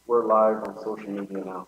We're live on social media now.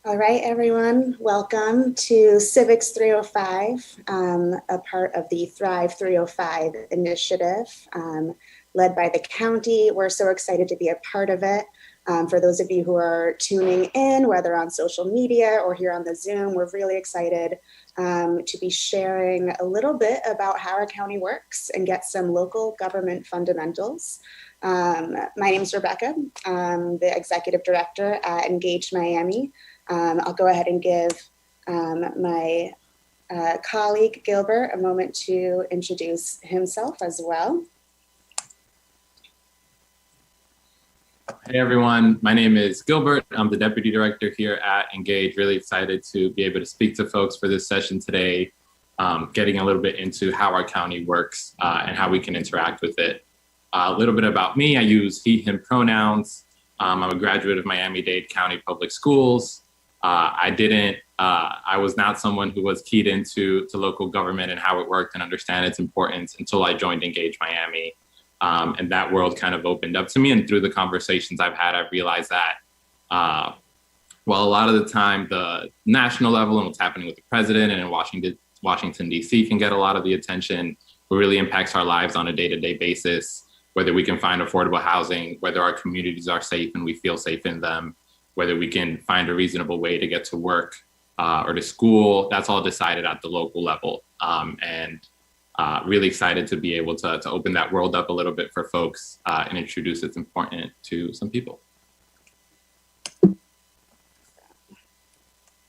All right, everyone, welcome to Civics 305, a part of the Thrive 305 initiative led by the county. We're so excited to be a part of it. For those of you who are tuning in, whether on social media or here on the Zoom, we're really excited to be sharing a little bit about how our county works and get some local government fundamentals. My name is Rebecca. I'm the executive director at Engage Miami. I'll go ahead and give my colleague Gilbert a moment to introduce himself as well. Hey everyone, my name is Gilbert. I'm the Deputy Director here at Engage. Really excited to be able to speak to folks for this session today, getting a little bit into how our county works and how we can interact with it. A little bit about me, I use he, him pronouns. I'm a graduate of Miami-Dade County Public Schools. I was not someone who was keyed into local government and how it worked and understand its importance until I joined Engage Miami. And that world kind of opened up to me. And through the conversations I've had, I've realized that while a lot of the time the national level and what's happening with the president and in Washington, D.C. can get a lot of the attention, what really impacts our lives on a day-to-day basis, whether we can find affordable housing, whether our communities are safe and we feel safe in them, whether we can find a reasonable way to get to work or to school, that's all decided at the local level. Really excited to be able to open that world up a little bit for folks and introduce it's important to some people.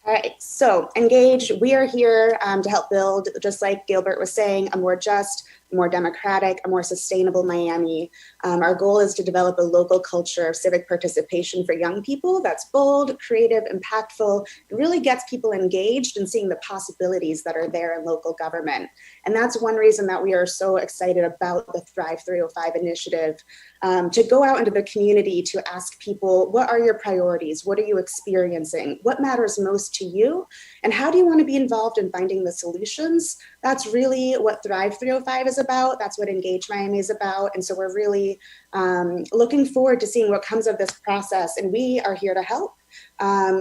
All right, so Engage, we are here to help build, just like Gilbert was saying, a more just, more democratic, a more sustainable Miami. Our goal is to develop a local culture of civic participation for young people that's bold, creative, impactful, and really gets people engaged and seeing the possibilities that are there in local government. And that's one reason that we are so excited about the Thrive 305 initiative, to go out into the community to ask people, what are your priorities? What are you experiencing? What matters most to you? And how do you want to be involved in finding the solutions? That's really what Thrive 305 is about. That's what Engage Miami is about. And so we're really looking forward to seeing what comes of this process. And we are here to help.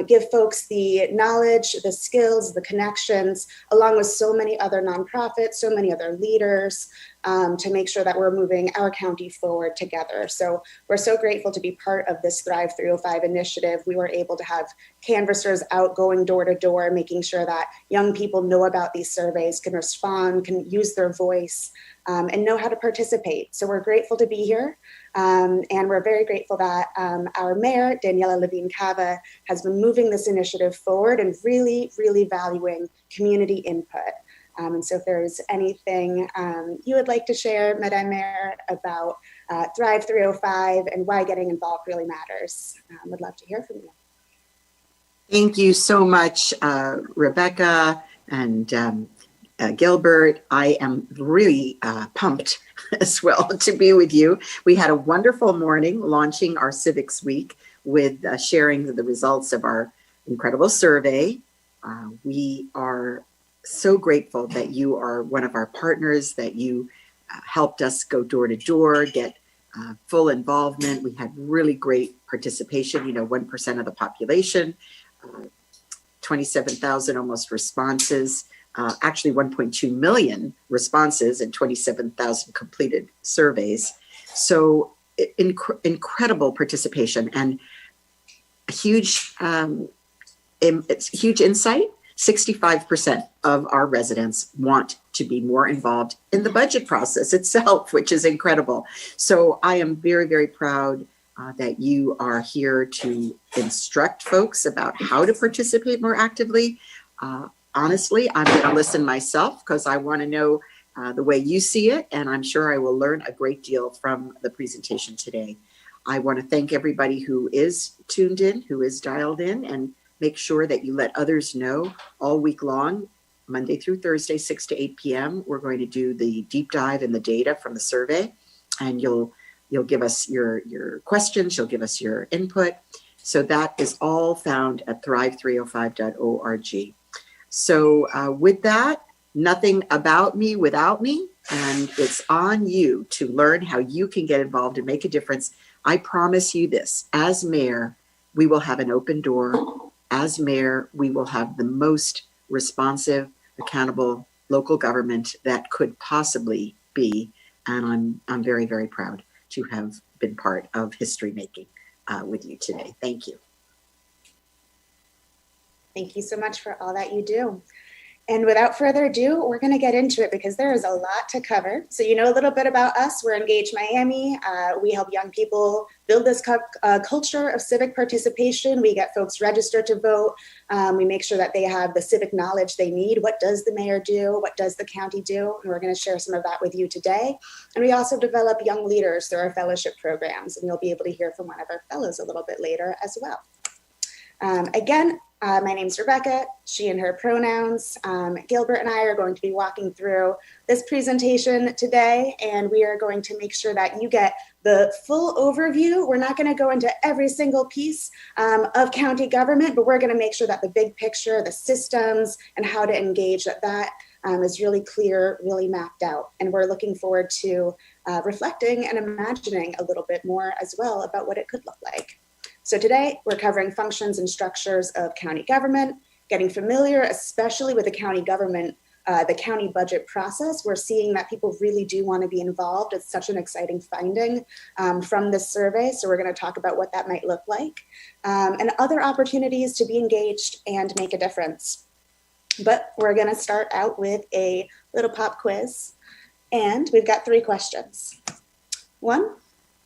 Give folks the knowledge, the skills, the connections, along with so many other nonprofits, so many other leaders, to make sure that we're moving our county forward together. So we're so grateful to be part of this Thrive 305 initiative. We were able to have canvassers out going door to door, making sure that young people know about these surveys, can respond, can use their voice, and know how to participate. So we're grateful to be here. And we're very grateful that our mayor, Daniela Levine-Cava, has been moving this initiative forward and really, really valuing community input. And so if there's anything you would like to share, Madam Mayor, about Thrive 305 and why getting involved really matters, would love to hear from you. Thank you so much, Rebecca and Gilbert. I am really pumped as well to be with you. We had a wonderful morning launching our Civics Week with sharing the results of our incredible survey. We are so grateful that you are one of our partners, that you helped us go door to door, get full involvement. We had really great participation, 1% of the population, 27,000 almost responses, actually 1.2 million responses and 27,000 completed surveys. So incredible participation and huge, it's huge insight. 65% of our residents want to be more involved in the budget process itself, which is incredible. So I am very, very proud that you are here to instruct folks about how to participate more actively. Honestly, I'm going to listen myself because I want to know the way you see it, and I'm sure I will learn a great deal from the presentation today. I want to thank everybody who is tuned in, who is dialed in, and make sure that you let others know all week long, Monday through Thursday, 6 to 8 p.m. We're going to do the deep dive in the data from the survey, and you'll give us your questions, you'll give us your input. So that is all found at thrive305.org. So with that, nothing about me without me, and it's on you to learn how you can get involved and make a difference. I promise you this, as mayor, we will have an open door. As mayor, we will have the most responsive, accountable local government that could possibly be. And I'm very, very proud to have been part of history making with you today. Thank you. Thank you so much for all that you do. And without further ado, we're going to get into it because there is a lot to cover. So you know a little bit about us. We're Engage Miami. We help young people build this culture of civic participation. We get folks registered to vote. We make sure that they have the civic knowledge they need. What does the mayor do? What does the county do? And we're going to share some of that with you today. And we also develop young leaders through our fellowship programs. And you'll be able to hear from one of our fellows a little bit later as well. My name's Rebecca, she and her pronouns. Gilbert and I are going to be walking through this presentation today, and we are going to make sure that you get the full overview. We're not going to go into every single piece of county government, but we're going to make sure that the big picture, the systems, and how to engage that is really clear, really mapped out. And we're looking forward to reflecting and imagining a little bit more as well about what it could look like. So today we're covering functions and structures of county government, getting familiar, especially with the county government, the county budget process. We're seeing that people really do want to be involved. It's such an exciting finding from this survey. So we're going to talk about what that might look like and other opportunities to be engaged and make a difference. But we're going to start out with a little pop quiz. And we've got 3 questions. 1,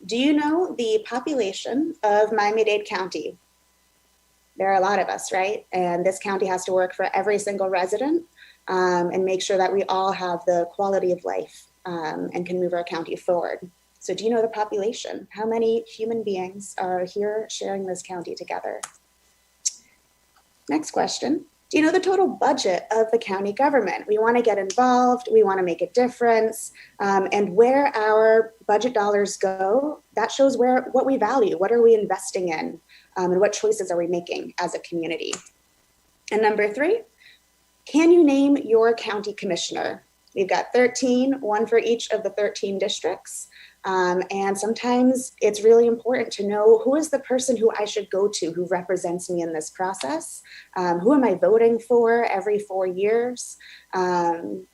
do you know the population of Miami-Dade County? There are a lot of us, right? And this county has to work for every single resident and make sure that we all have the quality of life and can move our county forward. So do you know the population? How many human beings are here sharing this county together? Next question. Do you know the total budget of the county government? We want to get involved, we want to make a difference, and where our budget dollars go, that shows what we value, what are we investing in, and what choices are we making as a community. And number 3, can you name your county commissioner? We've got 13, 1 for each of the 13 districts. And sometimes it's really important to know who is the person who I should go to who represents me in this process. Who am I voting for every 4 years? And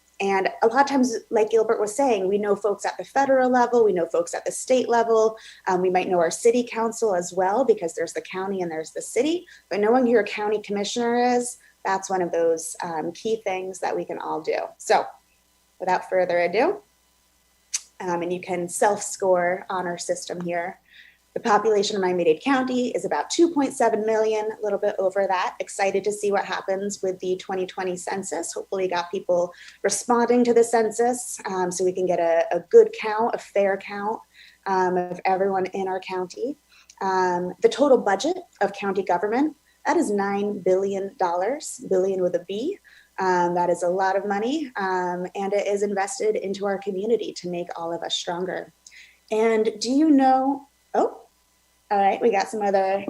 a lot of times, like Gilbert was saying, we know folks at the federal level, we know folks at the state level, we might know our city council as well, because there's the county and there's the city, but knowing who your county commissioner is, that's one of those key things that we can all do. So without further ado, and you can self-score on our system here. The population of Miami-Dade County is about 2.7 million, a little bit over that. Excited to see what happens with the 2020 census. Hopefully we got people responding to the census so we can get a good count, a fair count of everyone in our county. The total budget of county government, that is $9 billion, billion with a B. That is a lot of money, and it is invested into our community to make all of us stronger. And do you know, all right, we got some other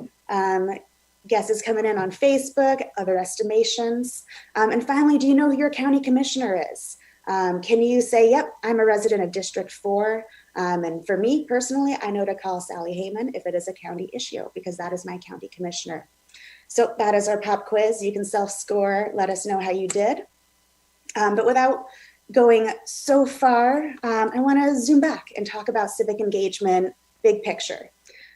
guesses coming in on Facebook, other estimations. And finally, do you know who your county commissioner is? Can you say, yep, I'm a resident of District 4. And for me personally, I know to call Sally Heyman if it is a county issue, because that is my county commissioner. So that is our pop quiz. You can self-score, let us know how you did. But without going so far, I want to zoom back and talk about civic engagement, big picture.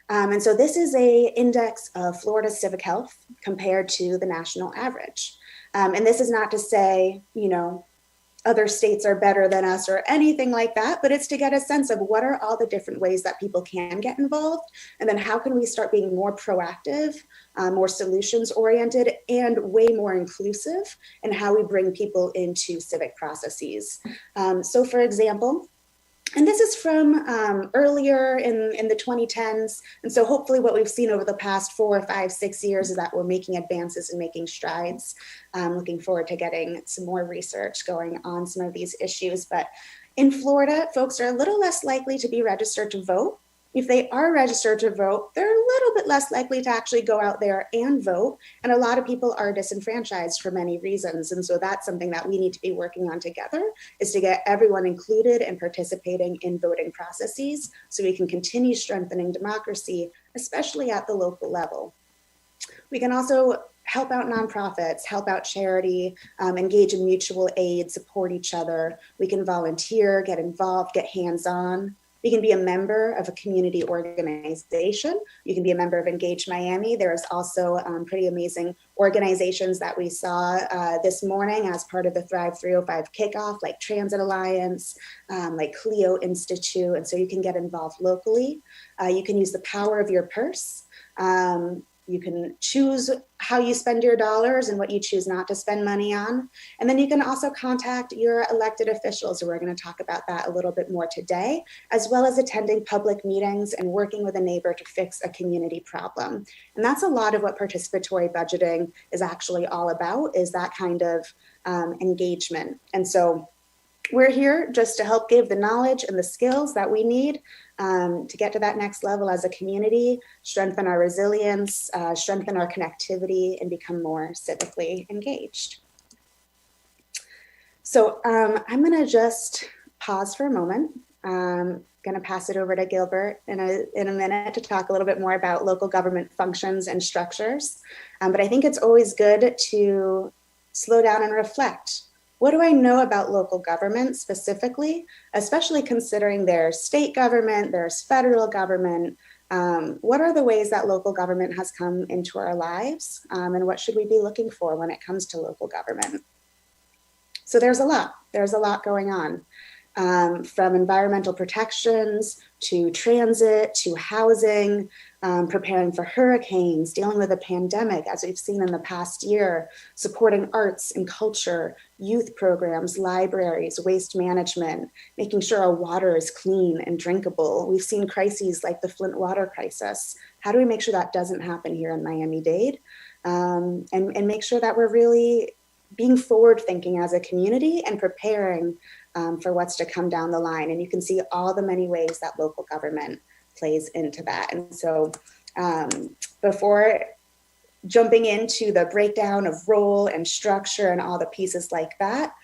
And so this is a index of Florida civic health compared to the national average. And this is not to say, you know, other states are better than us or anything like that, but it's to get a sense of what are all the different ways that people can get involved, and then how can we start being more proactive, more solutions oriented, and way more inclusive in how we bring people into civic processes. So for example, and this is from earlier in the 2010s. And so hopefully what we've seen over the past 4, 5, 6 years is that we're making advances and making strides. Looking forward to getting some more research going on some of these issues. But in Florida, folks are a little less likely to be registered to vote. If they are registered to vote, they're a little bit less likely to actually go out there and vote. And a lot of people are disenfranchised for many reasons. And so that's something that we need to be working on together, is to get everyone included and participating in voting processes so we can continue strengthening democracy, especially at the local level. We can also help out nonprofits, help out charity, engage in mutual aid, support each other. We can volunteer, get involved, get hands-on. You can be a member of a community organization. You can be a member of Engage Miami. There's also pretty amazing organizations that we saw this morning as part of the Thrive 305 kickoff, like Transit Alliance, like Clio Institute. And so you can get involved locally. You can use the power of your purse. You can choose how you spend your dollars and what you choose not to spend money on. And then you can also contact your elected officials. So we're going to talk about that a little bit more today, as well as attending public meetings and working with a neighbor to fix a community problem. And that's a lot of what participatory budgeting is actually all about, is that kind of engagement. And so we're here just to help give the knowledge and the skills that we need to get to that next level as a community, strengthen our resilience, strengthen our connectivity, and become more civically engaged. So I'm going to just pause for a moment. I'm going to pass it over to Gilbert in a minute to talk a little bit more about local government functions and structures. But I think it's always good to slow down and reflect. What do I know about local government specifically, especially considering there's state government, there's federal government? What are the ways that local government has come into our lives? And what should we be looking for when it comes to local government? So there's a lot going on. From environmental protections to transit to housing, preparing for hurricanes, dealing with a pandemic, as we've seen in the past year, supporting arts and culture, youth programs, libraries, waste management, making sure our water is clean and drinkable. We've seen crises like the Flint water crisis. How do we make sure that doesn't happen here in Miami-Dade? And make sure that we're really being forward thinking as a community and preparing for what's to come down the line. And you can see all the many ways that local government plays into that. And so before jumping into the breakdown of role and structure and all the pieces like that,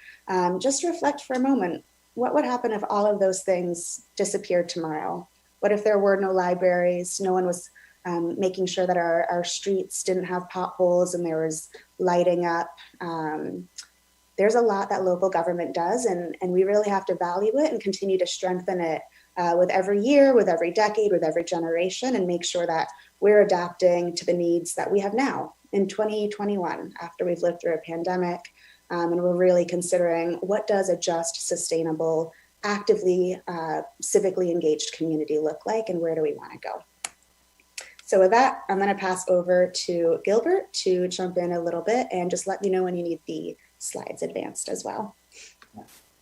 just reflect for a moment. What would happen if all of those things disappeared tomorrow? What if there were no libraries? No one was making sure that our streets didn't have potholes and there was lighting up. There's a lot that local government does, and we really have to value it and continue to strengthen it with every year, with every decade, with every generation, and make sure that we're adapting to the needs that we have now in 2021 after we've lived through a pandemic. And we're really considering what does a just, sustainable, actively, civically engaged community look like, and where do we want to go? So with that, I'm going to pass over to Gilbert to jump in a little bit and just let me know when you need the slides advanced as well.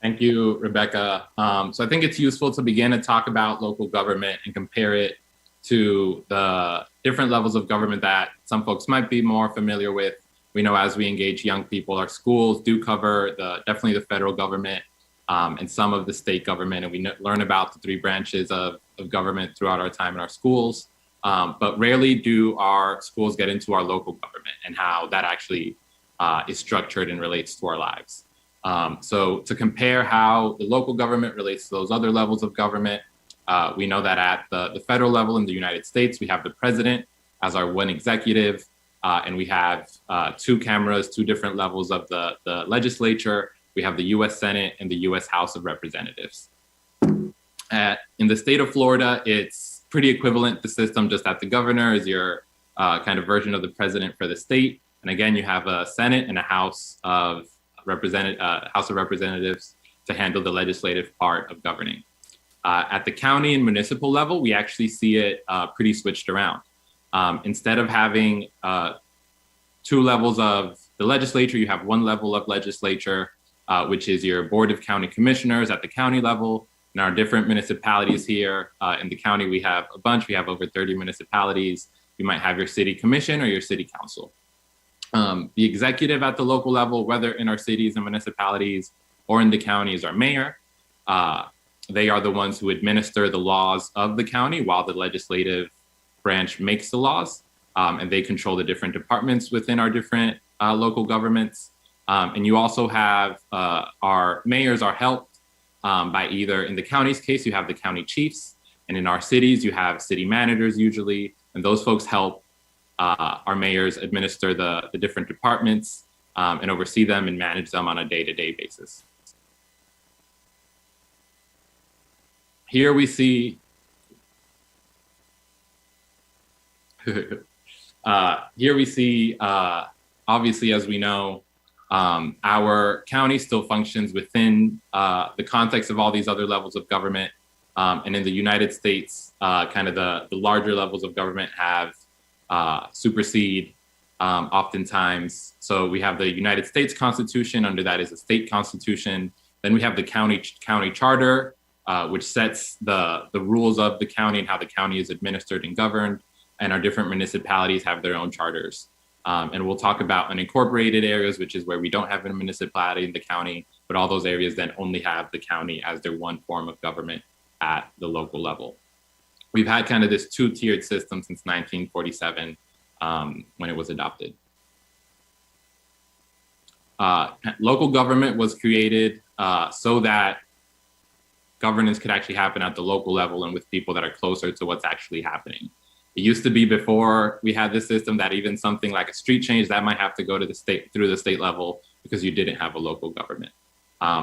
Thank you, Rebecca. So I think it's useful to begin to talk about local government and compare it to the different levels of government that some folks might be more familiar with. We know as we engage young people, our schools do cover definitely the federal government and some of the state government, and we learn about the 3 branches of government throughout our time in our schools. But rarely do our schools get into our local government and how that actually is structured and relates to our lives. So to compare how the local government relates to those other levels of government, we know that at the federal level in the United States, we have the president as our one executive, and we have 2 cameras, 2 different levels of the legislature, we have the US Senate and the US House of Representatives. In the state of Florida, it's pretty equivalent to system, just that the governor is your kind of version of the president for the state. And again, you have a Senate and a House of Representatives to handle the legislative part of governing. At the county and municipal level, we actually see it pretty switched around. Instead of having two levels of the legislature, you have one level of legislature, which is your Board of County Commissioners at the county level. In our different municipalities here in the county, we have a bunch. We have over 30 municipalities. You might have your city commission or your city council. The executive at the local level, whether in our cities and municipalities or in the county, is our mayor. They are the ones who administer the laws of the county while the legislative branch makes the laws, and they control the different departments within our different local governments. And you also have our mayors are helped by either, in the county's case, you have the county chiefs, and in our cities, you have city managers usually, and those folks help our mayors administer the different departments and oversee them and manage them on a day-to-day basis. Here we see, obviously, as we know, our county still functions within the context of all these other levels of government. And in the United States, kind of the larger levels of government have supersede oftentimes. So we have the United States Constitution. Under that is a state constitution. Then we have the county charter, which sets the rules of the county and how the county is administered and governed. And our different municipalities have their own charters. And we'll talk about unincorporated areas, which is where we don't have a municipality in the county, but all those areas then only have the county as their one form of government at the local level. We've had kind of this two-tiered system since 1947 when it was adopted. Local government was created so that governance could actually happen at the local level and with people that are closer to what's actually happening. It used to be, before we had this system, that even something like a street change that might have to go to the state, through the state level, because you didn't have a local government.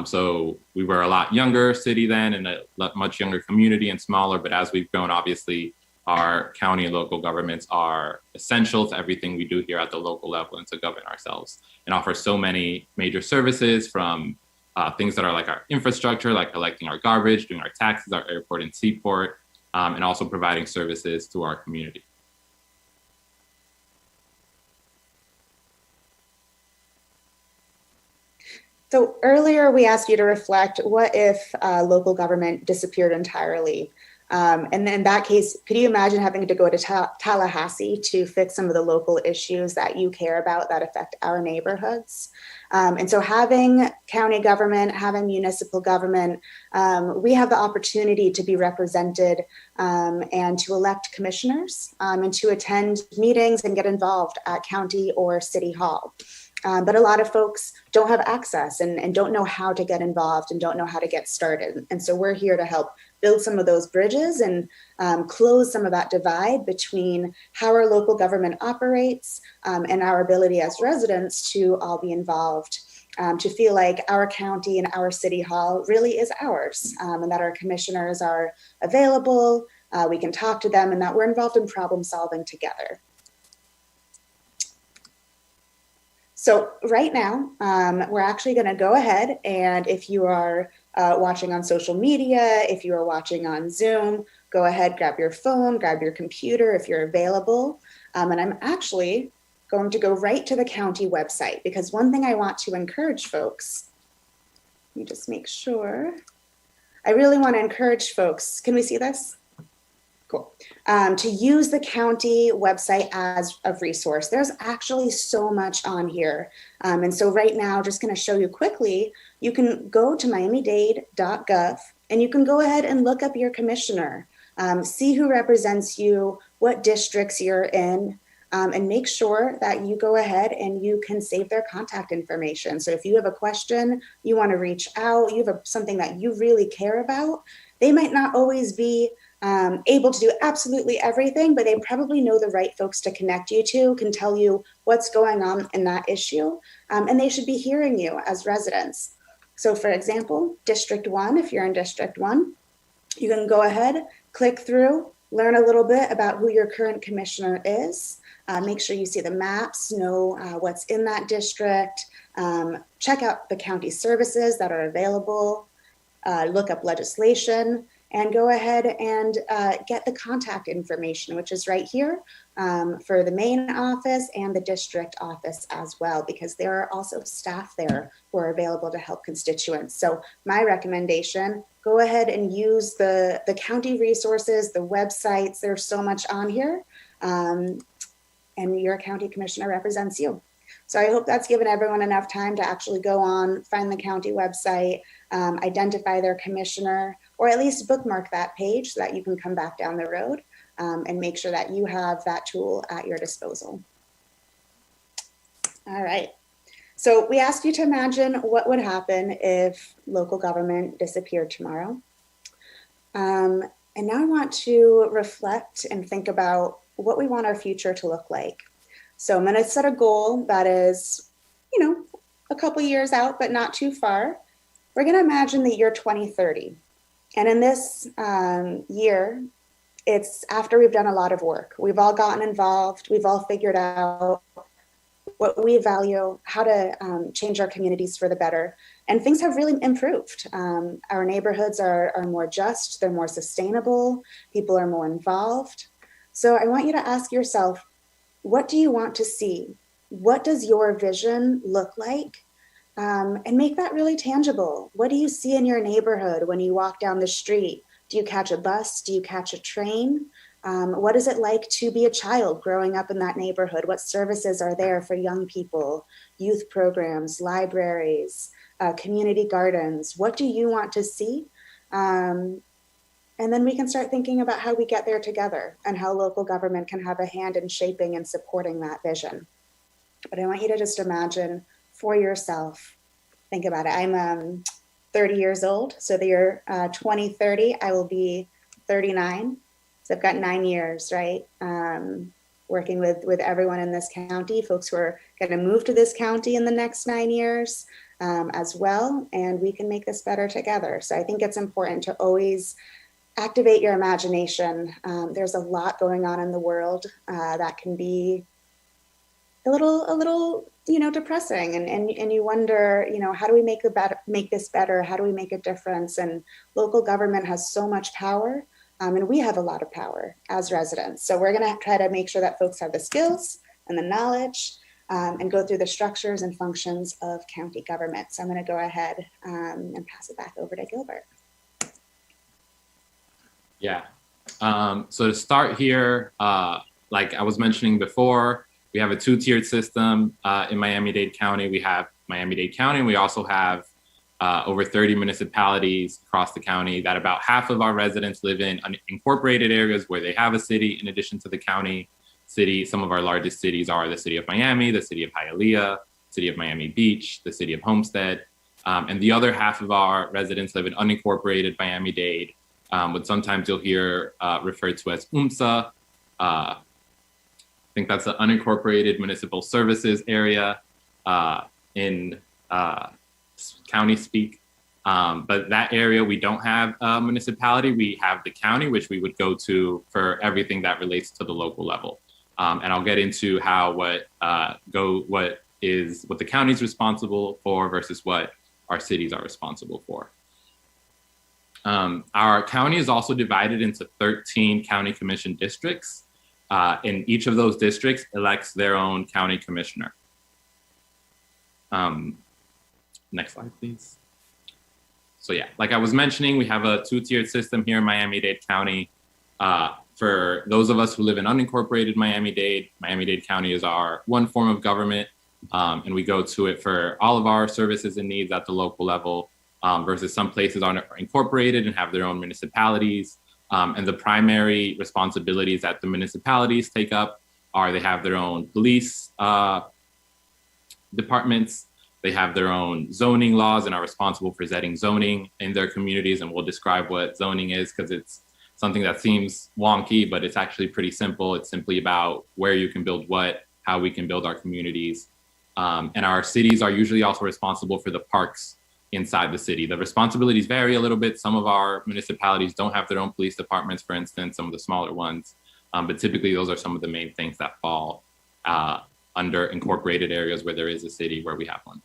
So we were a lot younger city then, and a much younger community and smaller. But as we've grown, obviously, our county and local governments are essential to everything we do here at the local level and to govern ourselves, and offer so many major services, from things that are like our infrastructure, like collecting our garbage, doing our taxes, our airport and seaport, and also providing services to our community. So earlier we asked you to reflect, what if local government disappeared entirely? And in that case, could you imagine having to go to Tallahassee to fix some of the local issues that you care about that affect our neighborhoods? And so having county government, having municipal government, we have the opportunity to be represented and to elect commissioners and to attend meetings and get involved at county or city hall. But a lot of folks don't have access and don't know how to get involved and don't know how to get started. And so we're here to help build some of those bridges and close some of that divide between how our local government operates and our ability as residents to all be involved, to feel like our county and our city hall really is ours, and that our commissioners are available, we can talk to them, and that we're involved in problem solving together. So right now, we're actually going to go ahead, and if you are watching on social media, if you are watching on Zoom, go ahead, grab your phone, grab your computer if you're available. And I'm actually going to go right to the county website, because one thing I want to encourage folks, let me just make sure. I really want to encourage folks, can we see this? Cool. To use the county website as a resource. There's actually so much on here. And so right now, just going to show you quickly, you can go to miamidade.gov and you can go ahead and look up your commissioner, see who represents you, what districts you're in, and make sure that you go ahead and you can save their contact information. So if you have a question, you want to reach out, you have something that you really care about, they might not always be able to do absolutely everything, but they probably know the right folks to connect you to, can tell you what's going on in that issue, and they should be hearing you as residents. So for example, District 1, if you're in District 1, you can go ahead, click through, learn a little bit about who your current commissioner is, make sure you see the maps, know what's in that district, check out the county services that are available, look up legislation, and go ahead and get the contact information, which is right here for the main office and the district office as well, because there are also staff there who are available to help constituents. So my recommendation, go ahead and use the county resources, the websites, there's so much on here, and your county commissioner represents you. So I hope that's given everyone enough time to actually go on, find the county website, identify their commissioner, or at least bookmark that page so that you can come back down the road and make sure that you have that tool at your disposal. All right. So we asked you to imagine what would happen if local government disappeared tomorrow. And now I want to reflect and think about what we want our future to look like. So I'm going to set a goal that is, a couple years out, but not too far. We're going to imagine the year 2030. And in this year, it's after we've done a lot of work. We've all gotten involved. We've all figured out what we value, how to change our communities for the better. And things have really improved. Our neighborhoods are more just, they're more sustainable, people are more involved. So I want you to ask yourself, what do you want to see? What does your vision look like? And make that really tangible. What do you see in your neighborhood when you walk down the street? Do you catch a bus? Do you catch a train? What is it like to be a child growing up in that neighborhood? What services are there for young people? Youth programs, libraries, community gardens. What do you want to see? And then we can start thinking about how we get there together and how local government can have a hand in shaping and supporting that vision. But I want you to just imagine for yourself, think about it. I'm 30 years old. So the year 2030, I will be 39. So I've got 9 years, right? Working with everyone in this county, folks who are going to move to this county in the next 9 years as well. And we can make this better together. So I think it's important to always activate your imagination. There's a lot going on in the world that can be a little depressing, and you wonder, how do we make this better? How do we make a difference? And local government has so much power, and we have a lot of power as residents. So we're going to try to make sure that folks have the skills and the knowledge and go through the structures and functions of county government. So I'm going to go ahead and pass it back over to Gilbert. Yeah. So to start here, like I was mentioning before, we have a two-tiered system in Miami-Dade County. We have Miami-Dade County. We also have over 30 municipalities across the county that about half of our residents live in unincorporated areas where they have a city in addition to the county city. Some of our largest cities are the city of Miami, the city of Hialeah, city of Miami Beach, the city of Homestead. And the other half of our residents live in unincorporated Miami-Dade, what sometimes you'll hear referred to as UMSA. I think that's the unincorporated municipal services area in county speak. But that area, we don't have a municipality. We have the county, which we would go to for everything that relates to the local level. And I'll get into how what the county is responsible for versus what our cities are responsible for. Our county is also divided into 13 county commission districts. And each of those districts elects their own county commissioner. Next slide, please. So yeah, like I was mentioning, we have a two-tiered system here in Miami-Dade County. For those of us who live in unincorporated Miami-Dade, Miami-Dade County is our one form of government, and we go to it for all of our services and needs at the local level, versus some places are incorporated and have their own municipalities. And the primary responsibilities that the municipalities take up are they have their own police departments, they have their own zoning laws and are responsible for setting zoning in their communities. And we'll describe what zoning is because it's something that seems wonky, but it's actually pretty simple. It's simply about where you can build what, how we can build our communities. And our cities are usually also responsible for the parks inside the city. The responsibilities vary a little bit. Some of our municipalities don't have their own police departments, for instance, some of the smaller ones. But typically those are some of the main things that fall under incorporated areas where there is a city where we have one.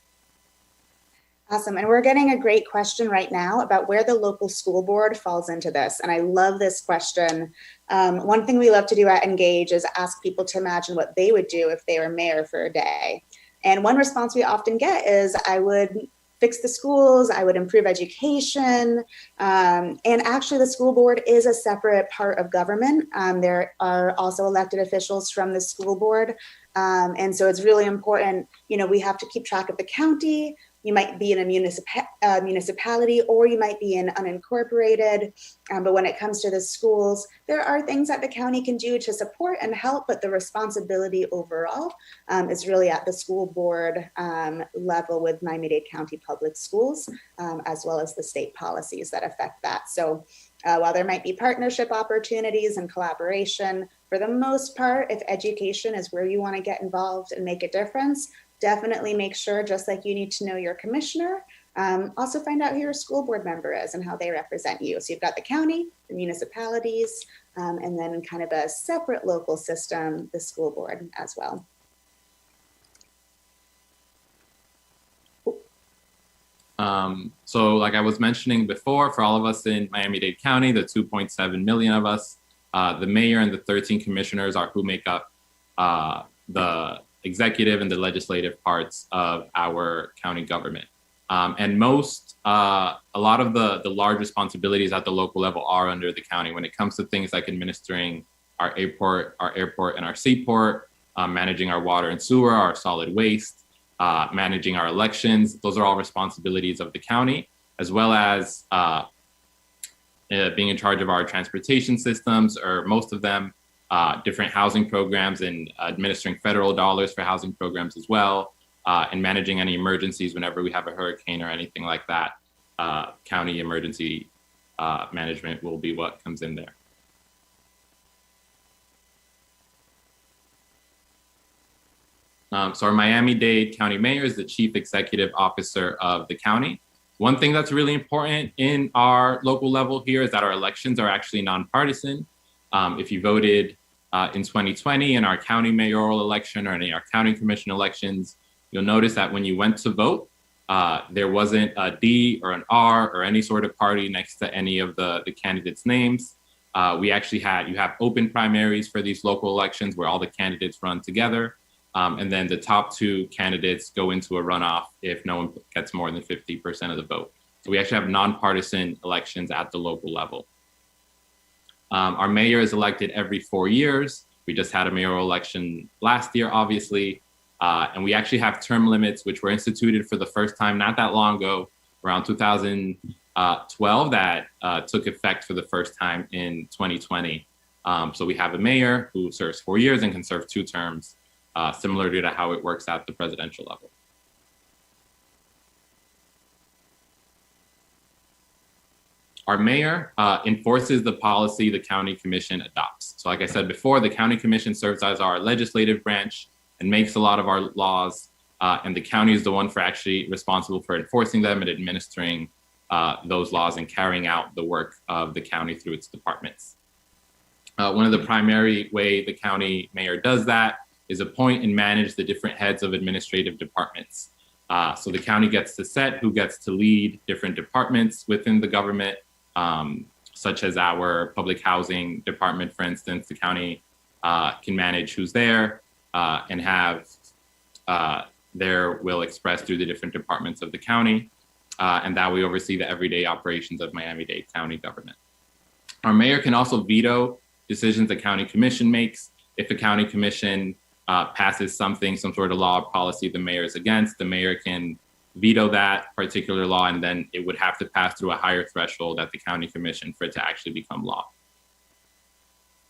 Awesome. And we're getting a great question right now about where the local school board falls into this. And I love this question. One thing we love to do at Engage is ask people to imagine what they would do if they were mayor for a day. And one response we often get is, I would fix the schools, I would improve education. And actually the school board is a separate part of government. There are also elected officials from the school board. And so it's really important, we have to keep track of the county. You might be in a municipality, or you might be in unincorporated. But when it comes to the schools, there are things that the county can do to support and help, but the responsibility overall is really at the school board level with Miami-Dade County Public Schools, as well as the state policies that affect that. So while there might be partnership opportunities and collaboration, for the most part, if education is where you want to get involved and make a difference, definitely make sure, just like you need to know your commissioner, also find out who your school board member is and how they represent you. So you've got the county, the municipalities, and then kind of a separate local system, the school board as well. So like I was mentioning before, for all of us in Miami-Dade County, the 2.7 million of us, the mayor and the 13 commissioners are who make up the executive and the legislative parts of our county government. And a lot of the large responsibilities at the local level are under the county when it comes to things like administering our airport and our seaport, managing our water and sewer, our solid waste, managing our elections. Those are all responsibilities of the county, as well as being in charge of our transportation systems, or most of them, different housing programs, and administering federal dollars for housing programs as well, and managing any emergencies whenever we have a hurricane or anything like that. County emergency management will be what comes in there. So our Miami-Dade County Mayor is the Chief Executive Officer of the county. One thing that's really important in our local level here is that our elections are actually nonpartisan. If you voted in 2020 in our county mayoral election or in our county commission elections, you'll notice that when you went to vote, there wasn't a D or an R or any sort of party next to any of the candidates' names. You have open primaries for these local elections where all the candidates run together. And then the top two candidates go into a runoff if no one gets more than 50% of the vote. So we actually have nonpartisan elections at the local level. Our mayor is elected every 4 years. We just had a mayoral election last year, obviously. And we actually have term limits, which were instituted for the first time not that long ago, around 2012, that took effect for the first time in 2020. So we have a mayor who serves 4 years and can serve 2 terms, similar to how it works at the presidential level. Our mayor enforces the policy the county commission adopts. So like I said before, the county commission serves as our legislative branch and makes a lot of our laws, and the county is the one for actually responsible for enforcing them and administering those laws and carrying out the work of the county through its departments. One of the primary way the county mayor does that is appoint and manage the different heads of administrative departments. So the county gets to set who gets to lead different departments within the government, such as our public housing department, for instance. The county can manage who's there and have their will expressed through the different departments of the county. And that we oversee the everyday operations of Miami-Dade County government. Our mayor can also veto decisions the county commission makes. If the county commission passes some sort of law or policy the mayor is against, the mayor can veto that particular law, and then it would have to pass through a higher threshold at the county commission for it to actually become law.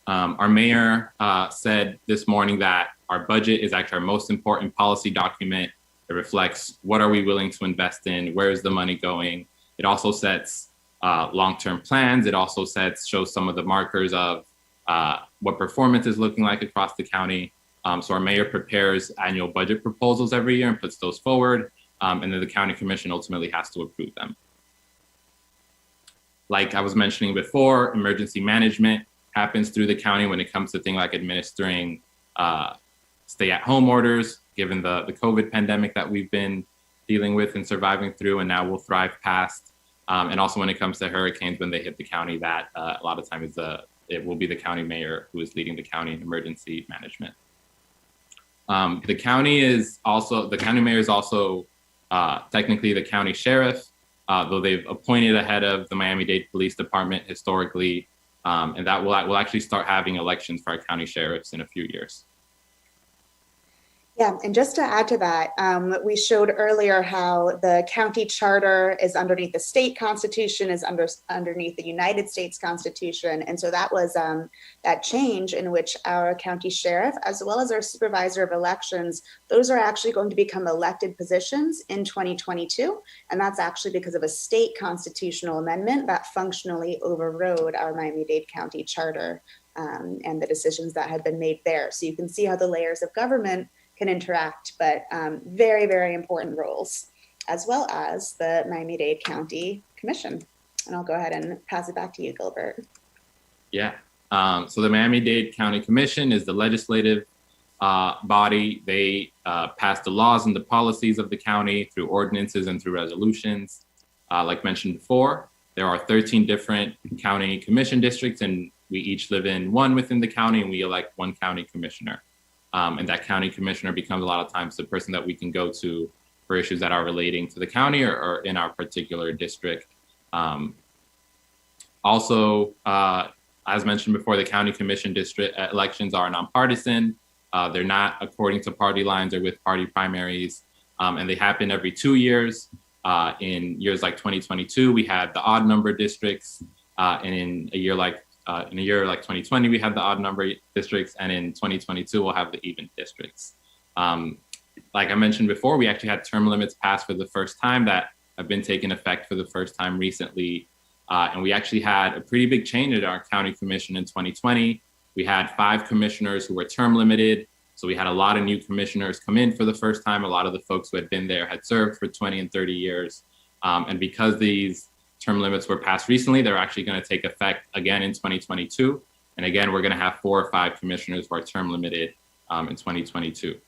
Our mayor said this morning that our budget is actually our most important policy document. It reflects what are we willing to invest in, where is the money going. It also sets long-term plans. It also shows some of the markers of what performance is looking like across the county. So our mayor prepares annual budget proposals every year and puts those forward. and then the county commission ultimately has to approve them. Like I was mentioning before, emergency management happens through the county when it comes to things like administering stay-at-home orders, given the COVID pandemic that we've been dealing with and surviving through, and now we'll thrive past. And also when it comes to hurricanes, when they hit the county, that a lot of times it will be the county mayor who is leading the county in emergency management. The county mayor is also technically the county sheriff, though they've appointed a head of the Miami-Dade Police Department historically, and that will actually start having elections for our county sheriffs in a few years. Yeah, and just to add to that, we showed earlier how the county charter is underneath the state constitution, is underneath the United States Constitution. And so that was that change in which our county sheriff, as well as our supervisor of elections, those are actually going to become elected positions in 2022. And that's actually because of a state constitutional amendment that functionally overrode our Miami-Dade County charter and the decisions that had been made there. So you can see how the layers of government can interact, but very, very important roles, as well as the Miami-Dade County Commission. And I'll go ahead and pass it back to you, Gilbert. Yeah, so the Miami-Dade County Commission is the legislative body. They pass the laws and the policies of the county through ordinances and through resolutions. Like mentioned before, there are 13 different county commission districts, and we each live in one within the county, and we elect one county commissioner. And that county commissioner becomes a lot of times the person that we can go to for issues that are relating to the county or in our particular district. Also, as mentioned before, the county commission district elections are nonpartisan. They're not according to party lines or with party primaries, and they happen every 2 years. In years like 2022, we had the odd number districts, and in a year like 2020, we had the odd number districts, and in 2022, we'll have the even districts. Like I mentioned before, we actually had term limits passed for the first time that have been taking effect for the first time recently. And we actually had a pretty big change at our county commission in 2020. We had 5 commissioners who were term limited. So we had a lot of new commissioners come in for the first time. A lot of the folks who had been there had served for 20 and 30 years. And because these term limits were passed recently, they're actually going to take effect again in 2022. And again, we're going to have 4 or 5 commissioners who are term limited in 2022.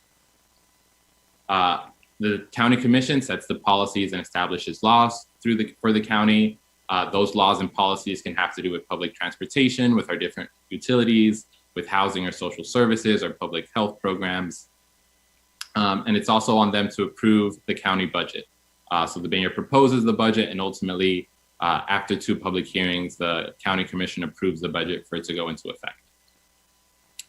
The county commission sets the policies and establishes laws for the county. Those laws and policies can have to do with public transportation, with our different utilities, with housing or social services or public health programs. And it's also on them to approve the county budget. So the mayor proposes the budget, and ultimately, after 2 public hearings, the county commission approves the budget for it to go into effect.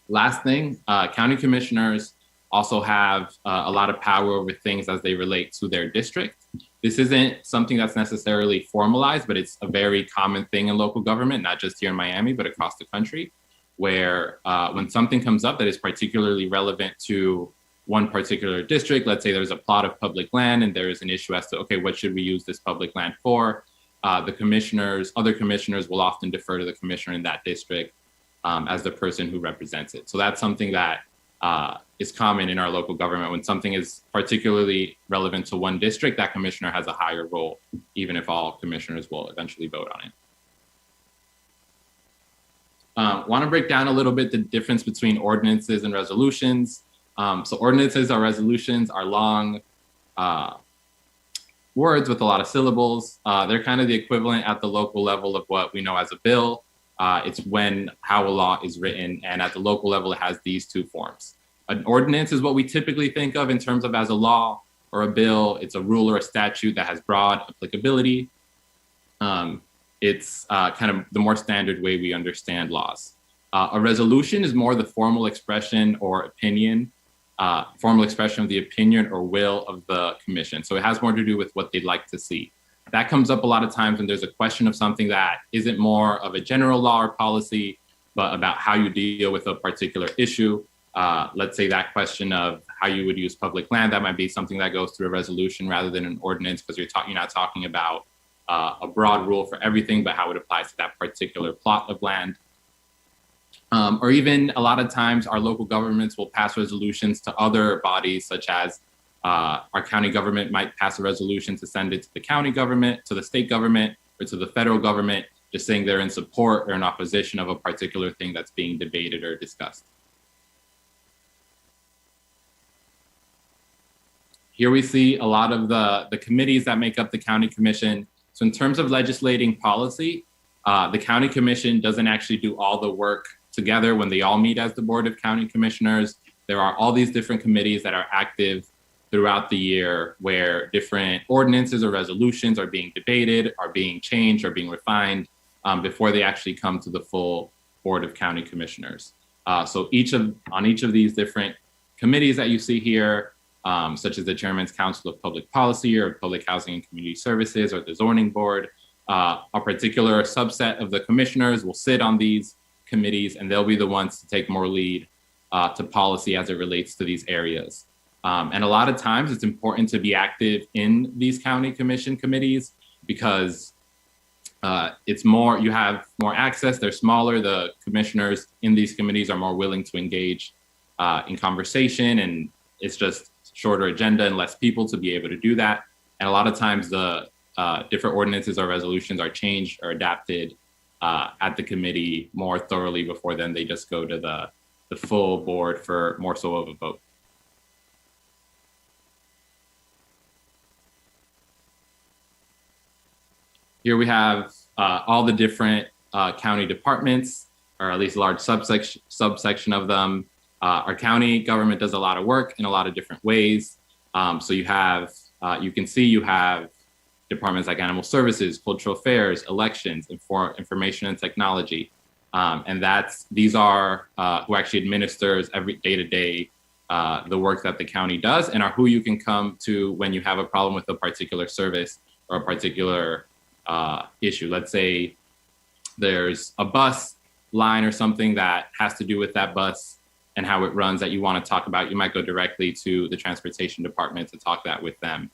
Last thing, county commissioners also have a lot of power over things as they relate to their district. This isn't something that's necessarily formalized, but it's a very common thing in local government, not just here in Miami, but across the country, where when something comes up that is particularly relevant to one particular district, let's say there's a plot of public land and there is an issue as to, okay, what should we use this public land for? Other commissioners will often defer to the commissioner in that district as the person who represents it. So that's something that is common in our local government. When something is particularly relevant to one district, that commissioner has a higher role, even if all commissioners will eventually vote on it. Want to break down a little bit the difference between ordinances and resolutions. So ordinances or resolutions are long words with a lot of syllables. They're kind of the equivalent at the local level of what we know as a bill. It's how a law is written, and at the local level, it has these 2 forms. An ordinance is what we typically think of in terms of as a law or a bill. It's a rule or a statute that has broad applicability. It's kind of the more standard way we understand laws. A resolution is more the formal expression or opinion, formal expression of the opinion or will of the commission. So it has more to do with what they'd like to see. That comes up a lot of times when there's a question of something that isn't more of a general law or policy, but about how you deal with a particular issue. Let's say that question of how you would use public land, that might be something that goes through a resolution rather than an ordinance, because you're not talking about a broad rule for everything, but how it applies to that particular plot of land. Or even a lot of times our local governments will pass resolutions to other bodies, such as Our county government might pass a resolution to send it to the county government, to the state government, or to the federal government, just saying they're in support or in opposition of a particular thing that's being debated or discussed. Here we see a lot of the committees that make up the county commission. So in terms of legislating policy, the county commission doesn't actually do all the work together when they all meet as the Board of County Commissioners. There are all these different committees that are active throughout the year where different ordinances or resolutions are being debated, are being changed, or being refined before they actually come to the full Board of County Commissioners. So on each of these different committees that you see here, such as the Chairman's Council of Public Policy or Public Housing and Community Services or the Zoning Board, a particular subset of the commissioners will sit on these committees, and they'll be the ones to take more lead to policy as it relates to these areas. And a lot of times it's important to be active in these county commission committees because you have more access, they're smaller, the commissioners in these committees are more willing to engage in conversation, and it's just shorter agenda and less people to be able to do that. And a lot of times the different ordinances or resolutions are changed or adapted at the committee more thoroughly before then they just go to the full board for more so of a vote. Here we have all the different county departments, or at least a large subsection of them. Our county government does a lot of work in a lot of different ways. So you have departments like Animal Services, Cultural Affairs, Elections, Information and Technology. And these are who actually administers every day-to-day the work that the county does, and are who you can come to when you have a problem with a particular service or a particular issue. Let's say there's a bus line or something that has to do with that bus and how it runs that you want to talk about. You might go directly to the transportation department to talk that with them.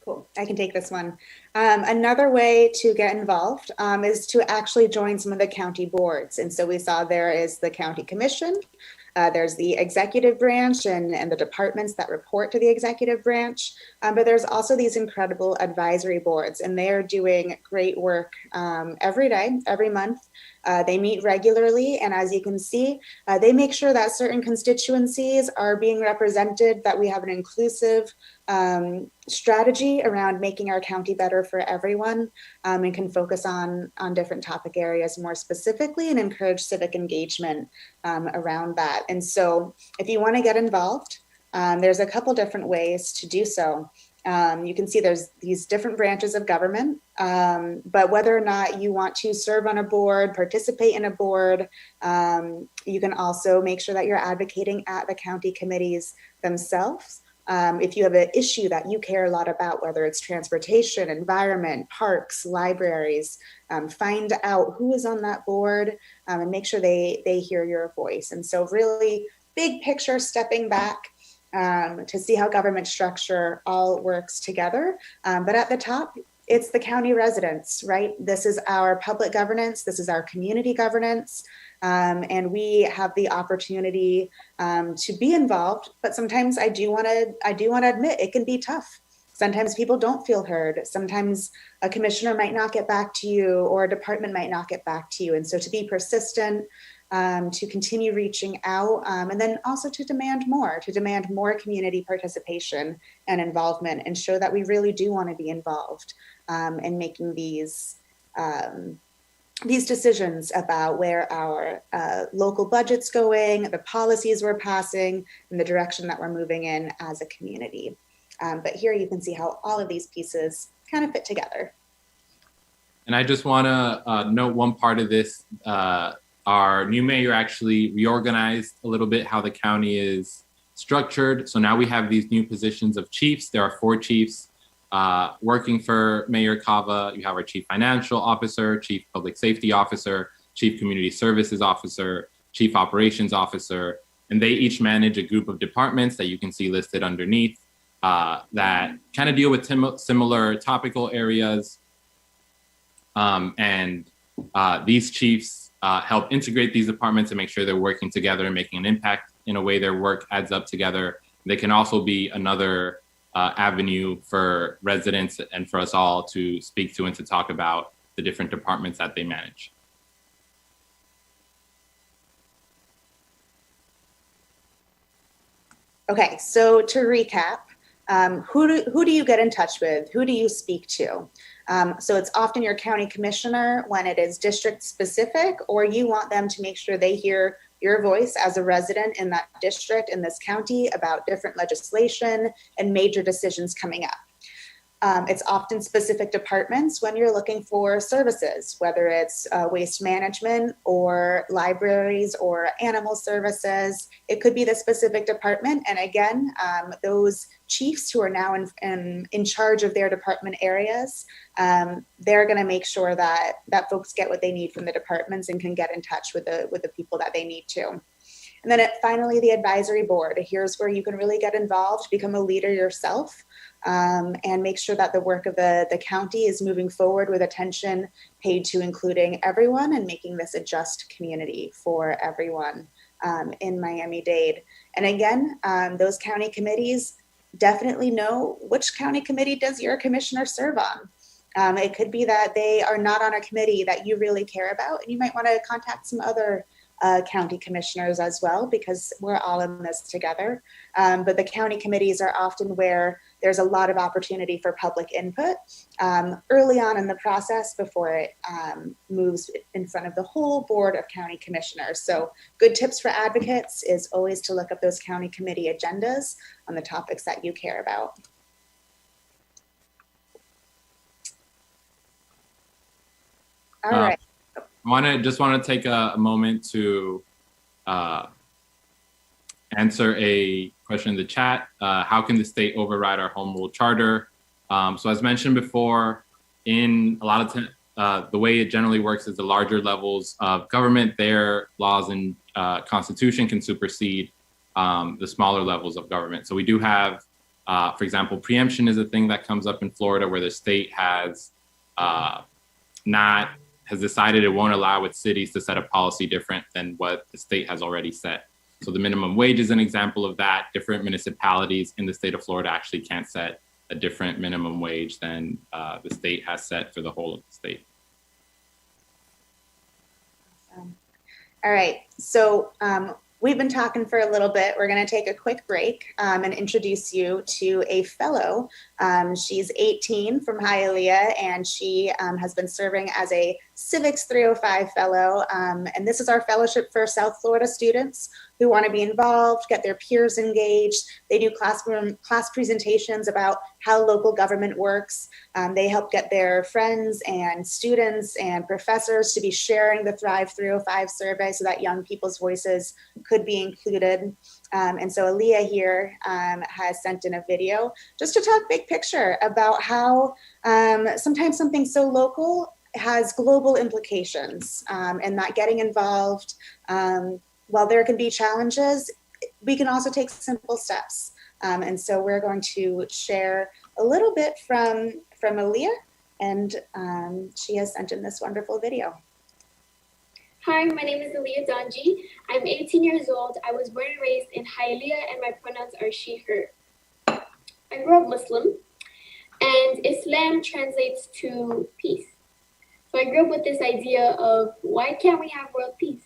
Cool, I can take this one. Another way to get involved is to actually join some of the county boards. And so we saw there is the county commission, there's the executive branch and the departments that report to the executive branch, but there's also these incredible advisory boards, and they are doing great work every day, every month. They meet regularly, and as you can see, they make sure that certain constituencies are being represented, that we have an inclusive strategy around making our county better for everyone, and can focus on different topic areas more specifically and encourage civic engagement around that. And so if you want to get involved, there's a couple different ways to do so. You can see there's these different branches of government, but whether or not you want to serve on a board, participate in a board, you can also make sure that you're advocating at the county committees themselves. If you have an issue that you care a lot about, whether it's transportation, environment, parks, libraries, find out who is on that board and make sure they hear your voice. And so really big picture, stepping back to see how government structure all works together. But at the top, it's the county residents, right? This is our public governance. This is our community governance. And we have the opportunity to be involved, but sometimes I do want to admit it can be tough. Sometimes people don't feel heard. Sometimes a commissioner might not get back to you, or a department might not get back to you. And so to be persistent, to continue reaching out, and then also to demand more community participation and involvement, and show that we really do want to be involved in making these decisions about where our local budget's going, the policies we're passing, and the direction that we're moving in as a community. But here you can see how all of these pieces kind of fit together. And I just want to note one part of this. Our new mayor actually reorganized a little bit how the county is structured. So now we have these new positions of chiefs. There are 4 chiefs working for Mayor Cava. You have our chief financial officer, chief public safety officer, chief community services officer, chief operations officer, and they each manage a group of departments that you can see listed underneath that kind of deal with similar topical areas. And These chiefs help integrate these departments and make sure they're working together and making an impact in a way their work adds up together. They can also be another avenue for residents and for us all to speak to and to talk about the different departments that they manage. Okay, so to recap, who do you get in touch with? Who do you speak to? So it's often your county commissioner when it is district specific, or you want them to make sure they hear your voice as a resident in that district, in this county, about different legislation and major decisions coming up. It's often specific departments when you're looking for services, whether it's waste management or libraries or animal services. It could be the specific department. And again, those chiefs who are now in charge of their department areas, they're going to make sure that folks get what they need from the departments and can get in touch with the people that they need to. And then finally, the advisory board. Here's where you can really get involved, become a leader yourself, and make sure that the work of the county is moving forward with attention paid to including everyone and making this a just community for everyone in Miami-Dade. And again, those county committees definitely know which county committee does your commissioner serve on. It could be that they are not on a committee that you really care about, and you might want to contact some other county commissioners as well, because we're all in this together. But the county committees are often where there's a lot of opportunity for public input early on in the process before it moves in front of the whole board of county commissioners. So good tips for advocates is always to look up those county committee agendas on the topics that you care about. All right. Just want to take a moment to answer a question in the chat. How can the state override our Homeworld charter? So as mentioned before, in a lot of the way it generally works is the larger levels of government, their laws and constitution can supersede the smaller levels of government. So we do have, for example, preemption is a thing that comes up in Florida where the state has decided it won't allow its cities to set a policy different than what the state has already set. So the minimum wage is an example of that. Different municipalities in the state of Florida actually can't set a different minimum wage than the state has set for the whole of the state. Awesome. All right, so we've been talking for a little bit. We're going to take a quick break and introduce you to a fellow. She's 18 from Hialeah, and she has been serving as a Civics 305 fellow. And this is our fellowship for South Florida students who want to be involved, get their peers engaged. They do class presentations about how local government works. They help get their friends and students and professors to be sharing the Thrive 305 survey so that young people's voices could be included. And so Aaliyah here has sent in a video just to talk big picture about how sometimes something so local has global implications, and that getting involved, while there can be challenges, we can also take simple steps. And so we're going to share a little bit from Aaliyah, and she has sent in this wonderful video. Hi, my name is Aaliyah Donji. I'm 18 years old. I was born and raised in Hialeah, and my pronouns are she, her. I grew up Muslim, and Islam translates to peace. So I grew up with this idea of, why can't we have world peace?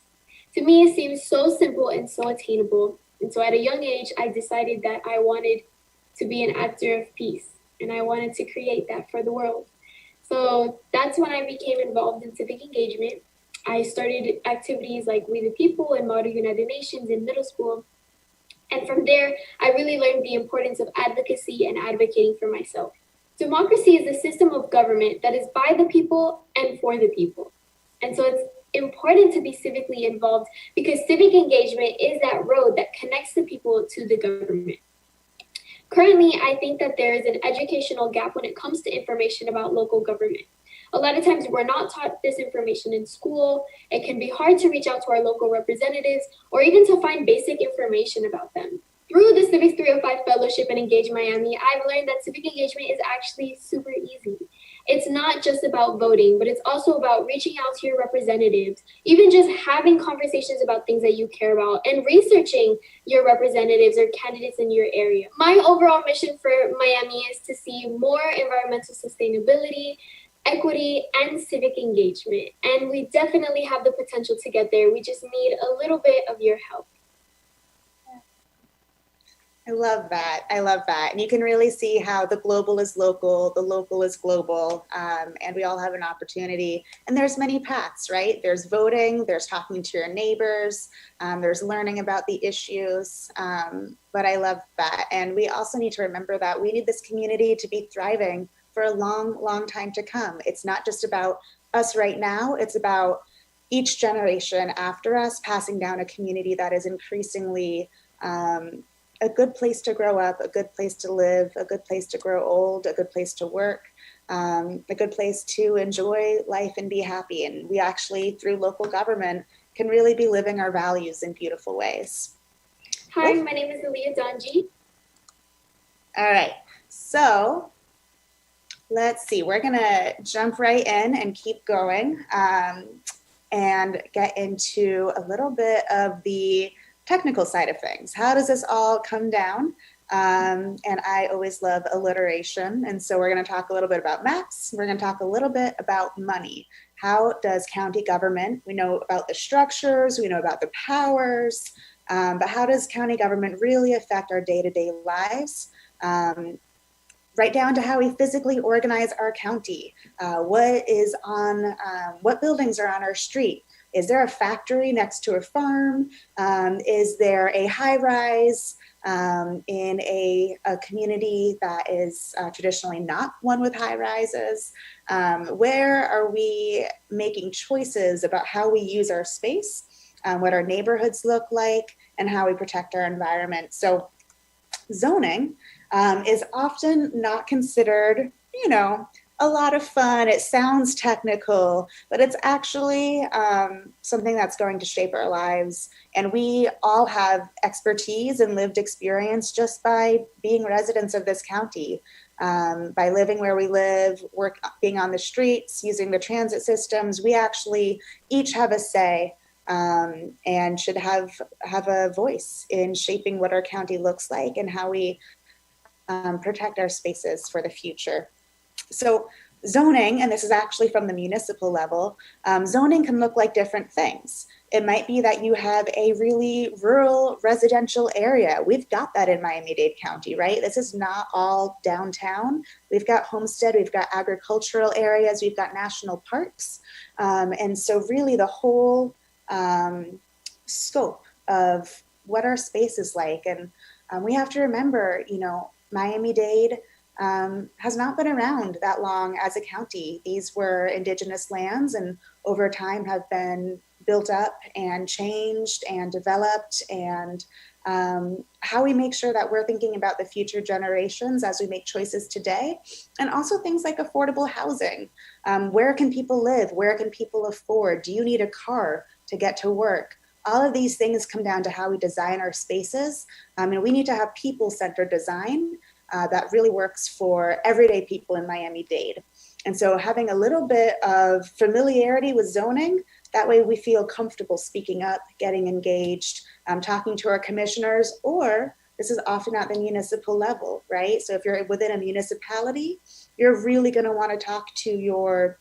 To me, it seems so simple and so attainable. And so at a young age, I decided that I wanted to be an actor of peace, and I wanted to create that for the world. So that's when I became involved in civic engagement. I started activities like We the People and Model United Nations in middle school. And from there, I really learned the importance of advocacy and advocating for myself. Democracy is a system of government that is by the people and for the people. And so it's important to be civically involved because civic engagement is that road that connects the people to the government. Currently, I think that there is an educational gap when it comes to information about local government. A lot of times we're not taught this information in school. It can be hard to reach out to our local representatives or even to find basic information about them. Through the Civics 305 Fellowship and Engage Miami, I've learned that civic engagement is actually super easy. It's not just about voting, but it's also about reaching out to your representatives, even just having conversations about things that you care about and researching your representatives or candidates in your area. My overall mission for Miami is to see more environmental sustainability, equity, and civic engagement. And we definitely have the potential to get there. We just need a little bit of your help. I love that. I love that. And you can really see how the global is local, the local is global, and we all have an opportunity. And there's many paths, right? There's voting, there's talking to your neighbors, there's learning about the issues. But I love that. And we also need to remember that we need this community to be thriving for a long, long time to come. It's not just about us right now, it's about each generation after us passing down a community that is increasingly a good place to grow up, a good place to live, a good place to grow old, a good place to work, a good place to enjoy life and be happy. And we actually, through local government, can really be living our values in beautiful ways. Hi, my name is Aaliyah Donji. All right, so let's see, we're gonna jump right in and keep going and get into a little bit of the technical side of things. How does this all come down? And I always love alliteration. And so we're going to talk a little bit about maps. We're going to talk a little bit about money. How does county government, we know about the structures, we know about the powers, but how does county government really affect our day-to-day lives? Right down to how we physically organize our county. What buildings are on our street? Is there a factory next to a farm? Is there a high rise in a community that is traditionally not one with high rises? Where are we making choices about how we use our space, what our neighborhoods look like, and how we protect our environment? So zoning is often not considered, a lot of fun. It sounds technical, but it's actually something that's going to shape our lives. And we all have expertise and lived experience just by being residents of this county, by living where we live, being on the streets, using the transit systems. We actually each have a say and should have a voice in shaping what our county looks like and how we protect our spaces for the future. So zoning, and this is actually from the municipal level, zoning can look like different things. It might be that you have a really rural residential area. We've got that in Miami-Dade County, right? This is not all downtown. We've got homestead, we've got agricultural areas, we've got national parks. And so really the whole scope of what our space is like. And we have to remember, Miami-Dade has not been around that long as a county. These were indigenous lands and over time have been built up and changed and developed, and how we make sure that we're thinking about the future generations as we make choices today, and also things like affordable housing. Where can people live? Where can people afford? Do you need a car to get to work? All of these things come down to how we design our spaces, and we need to have people-centered design that really works for everyday people in Miami-Dade. And so having a little bit of familiarity with zoning, that way we feel comfortable speaking up, getting engaged, talking to our commissioners, or this is often at the municipal level, right? So if you're within a municipality, you're really gonna wanna talk to your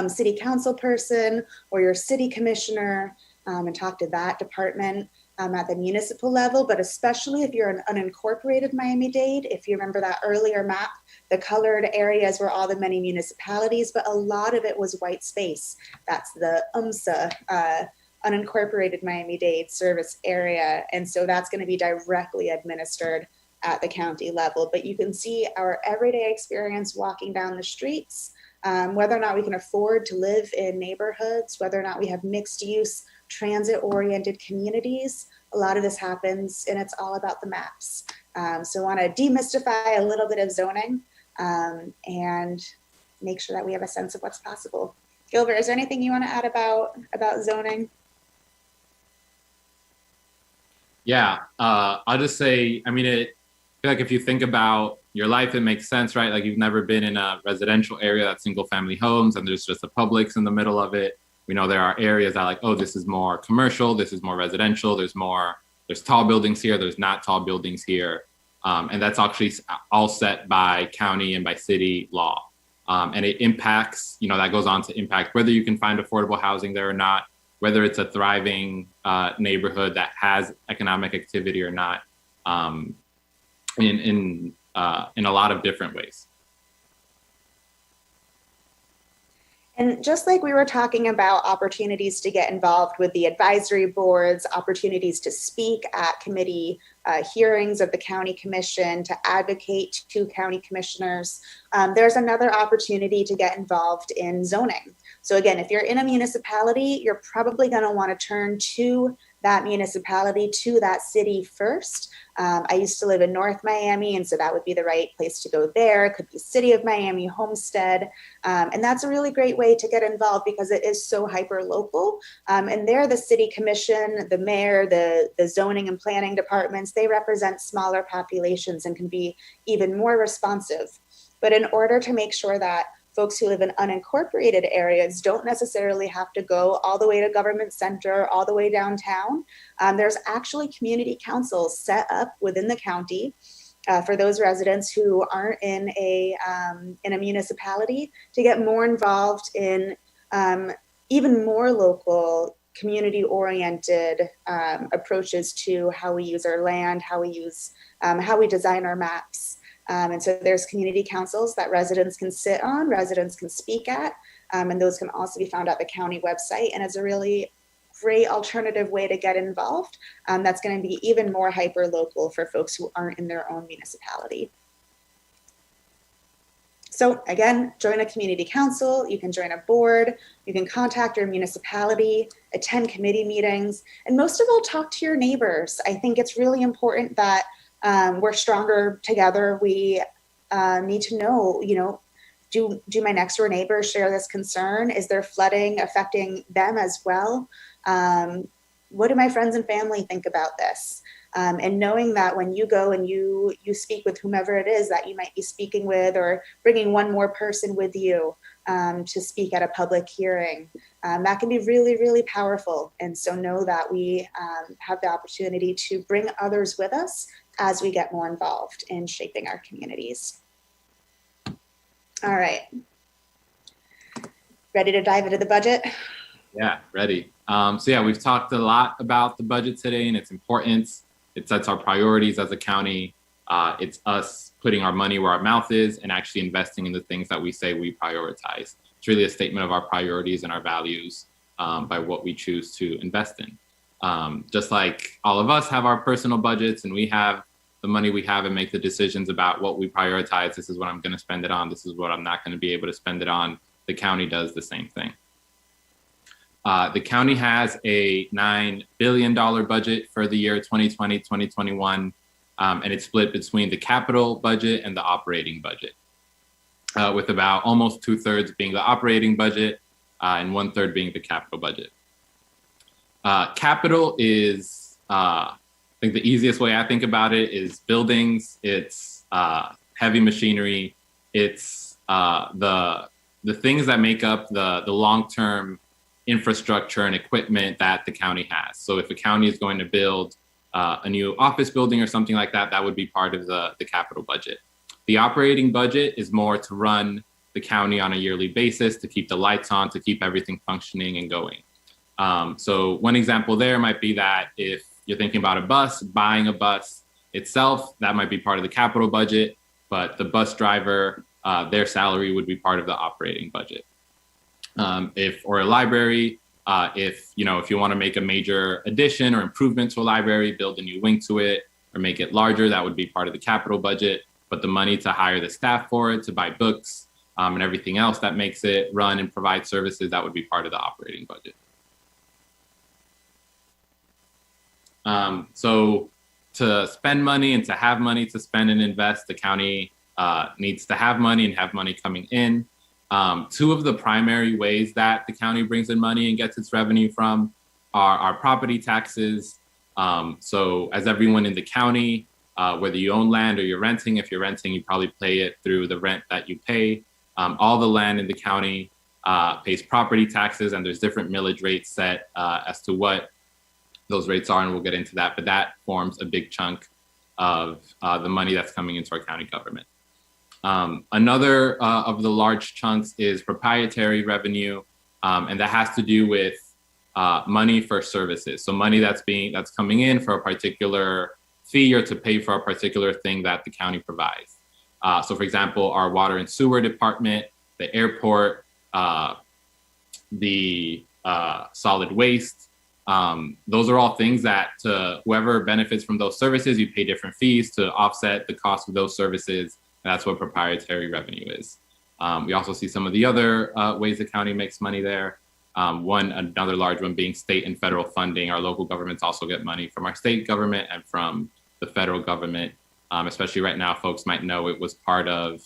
city council person or your city commissioner and talk to that department. At the municipal level, but especially if you're an unincorporated Miami-Dade, if you remember that earlier map, the colored areas were all the many municipalities, but a lot of it was white space. That's the UMSA, unincorporated Miami-Dade service area. And so that's going to be directly administered at the county level. But you can see our everyday experience walking down the streets, whether or not we can afford to live in neighborhoods, whether or not we have mixed use transit-oriented communities. A lot of this happens, and it's all about the maps. So I want to demystify a little bit of zoning and make sure that we have a sense of what's possible. Gilbert, is there anything you want to add about zoning? Yeah, I'll just say, I feel like if you think about, your life, it makes sense, right? Like you've never been in a residential area that's single family homes and there's just a Publix in the middle of it. We know there are areas that like, oh, this is more commercial, this is more residential, there's tall buildings here, there's not tall buildings here. And that's actually all set by county and by city law. And it impacts, that goes on to impact whether you can find affordable housing there or not, whether it's a thriving neighborhood that has economic activity or not, in a lot of different ways. And just like we were talking about opportunities to get involved with the advisory boards, opportunities to speak at committee hearings of the county commission, to advocate to county commissioners, there's another opportunity to get involved in zoning. So again, if you're in a municipality, you're probably going to want to turn to that municipality, to that city first. I used to live in North Miami, and so that would be the right place to go there. It could be City of Miami, Homestead. And that's a really great way to get involved because it is so hyper local. And there, the city commission, the mayor, the zoning and planning departments, they represent smaller populations and can be even more responsive. But in order to make sure that folks who live in unincorporated areas don't necessarily have to go all the way to government center, all the way downtown. There's actually community councils set up within the county for those residents who aren't in a municipality to get more involved in even more local, community-oriented approaches to how we use our land, how we design our maps. And so there's community councils that residents can sit on, residents can speak at, and those can also be found at the county website. And it's a really great alternative way to get involved. That's going to be even more hyper local for folks who aren't in their own municipality. So again, join a community council, you can join a board, you can contact your municipality, attend committee meetings, and most of all, talk to your neighbors. I think it's really important that we're stronger together. We need to know, do my next door neighbors share this concern? Is there flooding affecting them as well? What do my friends and family think about this? And knowing that when you go and you speak with whomever it is that you might be speaking with, or bringing one more person with you to speak at a public hearing, that can be really, really powerful. And so know that we have the opportunity to bring others with us as we get more involved in shaping our communities. All right. Ready to dive into the budget? Yeah, ready. So yeah, we've talked a lot about the budget today and its importance. It sets our priorities as a county. It's us putting our money where our mouth is and actually investing in the things that we say we prioritize. It's really a statement of our priorities and our values by what we choose to invest in. Just like all of us have our personal budgets and we have the money we have and make the decisions about what we prioritize. This is what I'm going to spend it on. This is what I'm not going to be able to spend it on. The county does the same thing. The county has a $9 billion budget for the year 2020-2021, and it's split between the capital budget and the operating budget, with about almost 2/3 being the operating budget and 1/3 being the capital budget. Capital is, I think the easiest way I think about it is buildings, it's heavy machinery, it's the things that make up the long-term infrastructure and equipment that the county has. So if a county is going to build a new office building or something like that, that would be part of the capital budget. The operating budget is more to run the county on a yearly basis, to keep the lights on, to keep everything functioning and going. So one example there might be that if you're thinking about a bus, buying a bus itself, that might be part of the capital budget, but the bus driver, their salary would be part of the operating budget. Or a library, if you want to make a major addition or improvement to a library, build a new wing to it, or make it larger, that would be part of the capital budget. But the money to hire the staff for it, to buy books, and everything else that makes it run and provide services, that would be part of the operating budget. So to spend money and to have money to spend and invest, the county needs to have money and have money coming in. Two of the primary ways that the county brings in money and gets its revenue from are property taxes. So as everyone in the county whether you own land or you're renting. If you're renting, you probably pay it through the rent that you pay. All the land in the county pays property taxes, and there's different millage rates set as to what those rates are, and we'll get into that. But that forms a big chunk of the money that's coming into our county government. Another of the large chunks is proprietary revenue, and that has to do with money for services. So money that's coming in for a particular fee or to pay for a particular thing that the county provides. So for example, our water and sewer department, the airport, the solid waste, those are all things that whoever benefits from those services, you pay different fees to offset the cost of those services. And that's what proprietary revenue is. We also see some of the other ways the county makes money there. Another large one being state and federal funding. Our local governments also get money from our state government and from the federal government. Especially right now, folks might know it was part of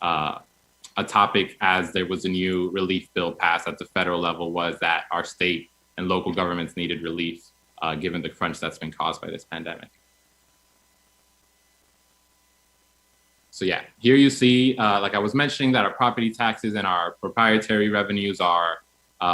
a topic as there was a new relief bill passed at the federal level, was that our state and local governments needed relief given the crunch that's been caused by this pandemic. So yeah, here you see, like I was mentioning, that our property taxes and our proprietary revenues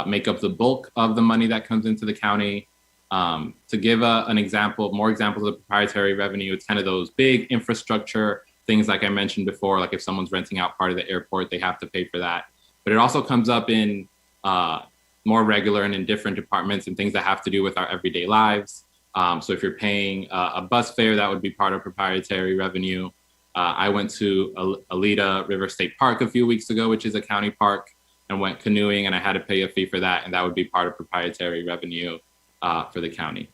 make up the bulk of the money that comes into the county. To give an example, more examples of proprietary revenue, it's kind of those big infrastructure things like I mentioned before, like if someone's renting out part of the airport, they have to pay for that. But it also comes up in more regular and in different departments and things that have to do with our everyday lives. So if you're paying a bus fare, that would be part of proprietary revenue. I went to Alita River State Park a few weeks ago, which is a county park, and went canoeing, and I had to pay a fee for that, and that would be part of proprietary revenue for the county.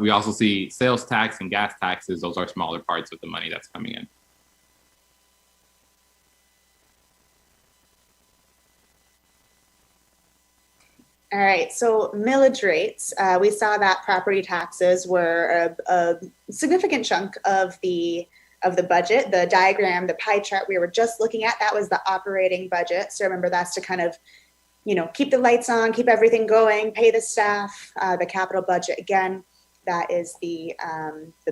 We also see sales tax and gas taxes. Those are smaller parts of the money that's coming in. All right, so millage rates. We saw that property taxes were a significant chunk of the budget. The diagram, the pie chart we were just looking at, that was the operating budget. So remember, that's to kind of, keep the lights on, keep everything going, pay the staff. The capital budget, again, that is the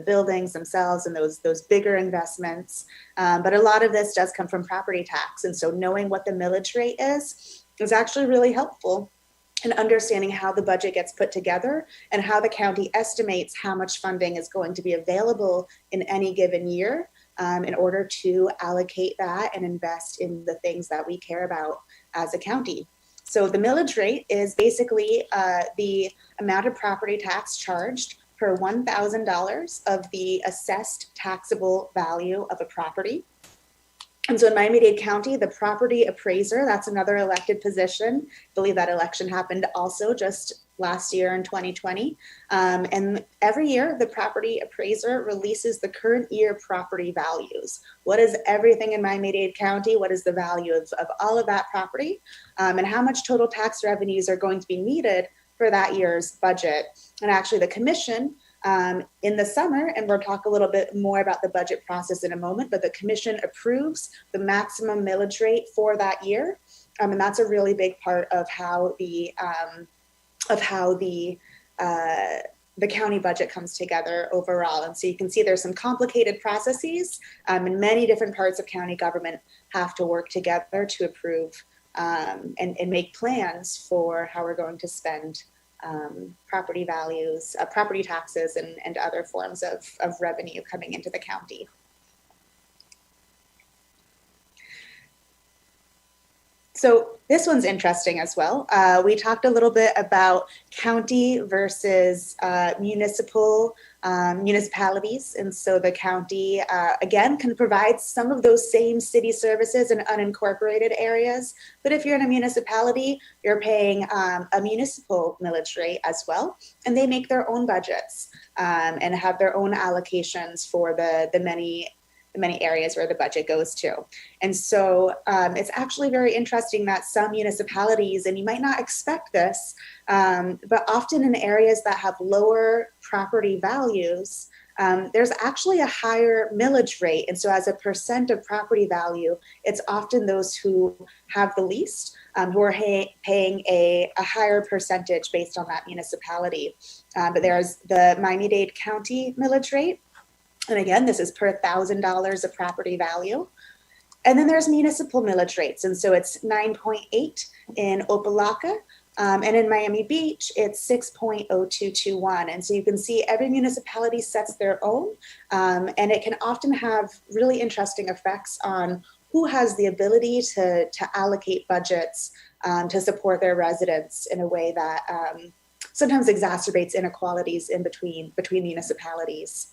buildings themselves and those bigger investments. But a lot of this does come from property tax. And so knowing what the millage rate is actually really helpful in understanding how the budget gets put together and how the county estimates how much funding is going to be available in any given year in order to allocate that and invest in the things that we care about as a county. So the millage rate is basically the amount of property tax charged per $1,000 of the assessed taxable value of a property. And so in Miami-Dade County, the property appraiser, that's another elected position. I believe that election happened also just last year in 2020. And every year, the property appraiser releases the current year property values. What is everything in Miami-Dade County? What is the value of all of that property? And how much total tax revenues are going to be needed for that year's budget? And actually the commission in the summer, and we'll talk a little bit more about the budget process in a moment, but the commission approves the maximum millage rate for that year. And that's a really big part of how the county budget comes together overall. And so you can see there's some complicated processes and many different parts of county government have to work together to approve and make plans for how we're going to spend property values, property taxes, and other forms of revenue coming into the county. So this one's interesting as well. We talked a little bit about county versus municipalities. And so the county, again, can provide some of those same city services in unincorporated areas. But if you're in a municipality, you're paying a municipal millage rate as well. And they make their own budgets and have their own allocations for the many areas where the budget goes to. And so it's actually very interesting that some municipalities, and you might not expect this, but often in areas that have lower property values, there's actually a higher millage rate. And so as a percent of property value, it's often those who have the least who are paying a higher percentage based on that municipality. But there's the Miami-Dade County millage rate. And again, this is per $1,000 of property value. And then there's municipal millage rates. And so it's 9.8 in Opelika. And in Miami Beach, it's 6.0221. And so you can see every municipality sets their own. And it can often have really interesting effects on who has the ability to allocate budgets to support their residents in a way that sometimes exacerbates inequalities in between municipalities.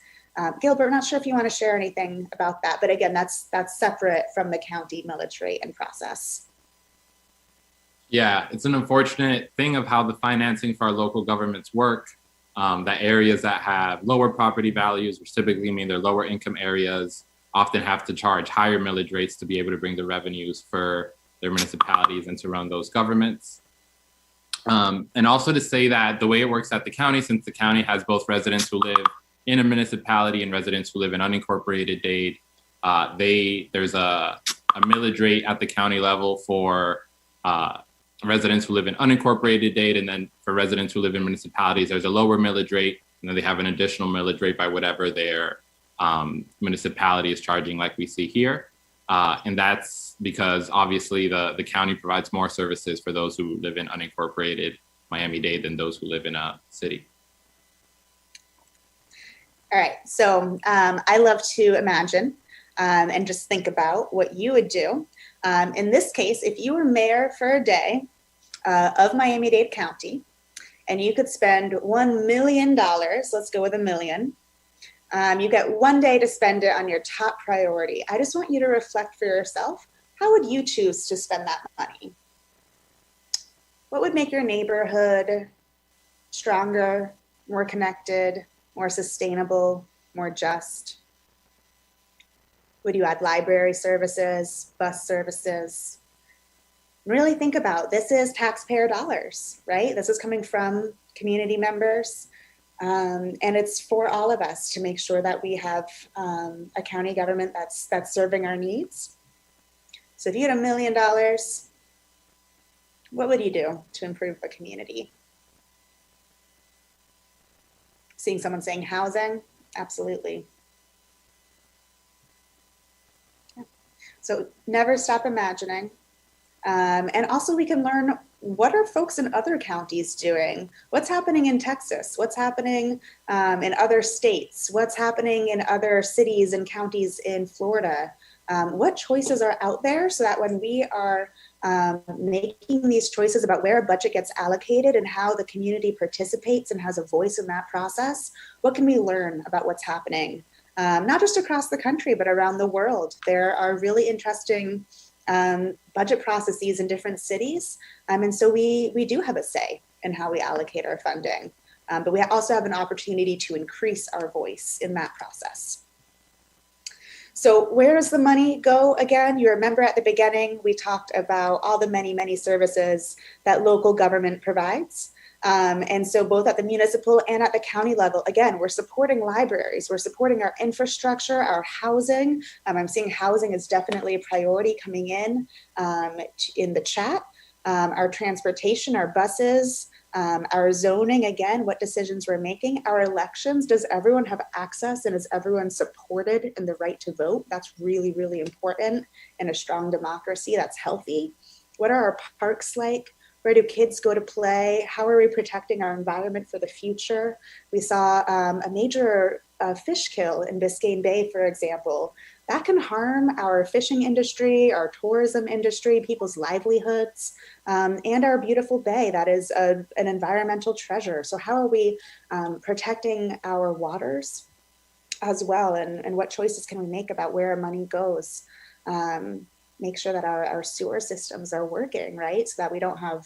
Gilbert, I'm not sure if you want to share anything about that, but again, that's separate from the county millage rate and process. Yeah, it's an unfortunate thing of how the financing for our local governments work, that areas that have lower property values, which typically mean they're lower income areas, often have to charge higher millage rates to be able to bring the revenues for their municipalities and to run those governments. And also to say that the way it works at the county, since the county has both residents who live in a municipality and residents who live in unincorporated Dade, there's a millage rate at the county level for residents who live in unincorporated Dade, and then for residents who live in municipalities, there's a lower millage rate, and then they have an additional millage rate by whatever their municipality is charging, like we see here. And that's because obviously the county provides more services for those who live in unincorporated Miami-Dade than those who live in a city. All right, so I love to imagine and just think about what you would do. In this case, if you were mayor for a day of Miami-Dade County, and you could spend $1 million, let's go with $1 million. You get one day to spend it on your top priority. I just want you to reflect for yourself. How would you choose to spend that money? What would make your neighborhood stronger, more connected, more sustainable, more just? Would you add library services, bus services? Really think about, this is taxpayer dollars, right? This is coming from community members. And it's for all of us to make sure that we have a county government that's serving our needs. So if you had $1 million, what would you do to improve the community? Seeing someone saying housing, absolutely. Yeah. So never stop imagining. And also we can learn, what are folks in other counties doing? What's happening in Texas? What's happening in other states? What's happening in other cities and counties in Florida? What choices are out there, so that when we are making these choices about where a budget gets allocated and how the community participates and has a voice in that process, what can we learn about what's happening? Not just across the country, but around the world. There are really interesting budget processes in different cities. And so we do have a say in how we allocate our funding, but we also have an opportunity to increase our voice in that process. So where does the money go again? You remember at the beginning, we talked about all the many, many services that local government provides. And so both at the municipal and at the county level, again, we're supporting libraries, we're supporting our infrastructure, our housing. I'm seeing housing is definitely a priority coming in the chat. Our transportation, our buses, our zoning, again, what decisions we're making, our elections, does everyone have access and is everyone supported in the right to vote? That's really, really important in a strong democracy that's healthy. What are our parks like? Where do kids go to play? How are we protecting our environment for the future? We saw a major fish kill in Biscayne Bay, for example. That can harm our fishing industry, our tourism industry, people's livelihoods, and our beautiful bay that is an environmental treasure. So how are we protecting our waters as well? And what choices can we make about where our money goes? Make sure that our sewer systems are working, right? So that we don't have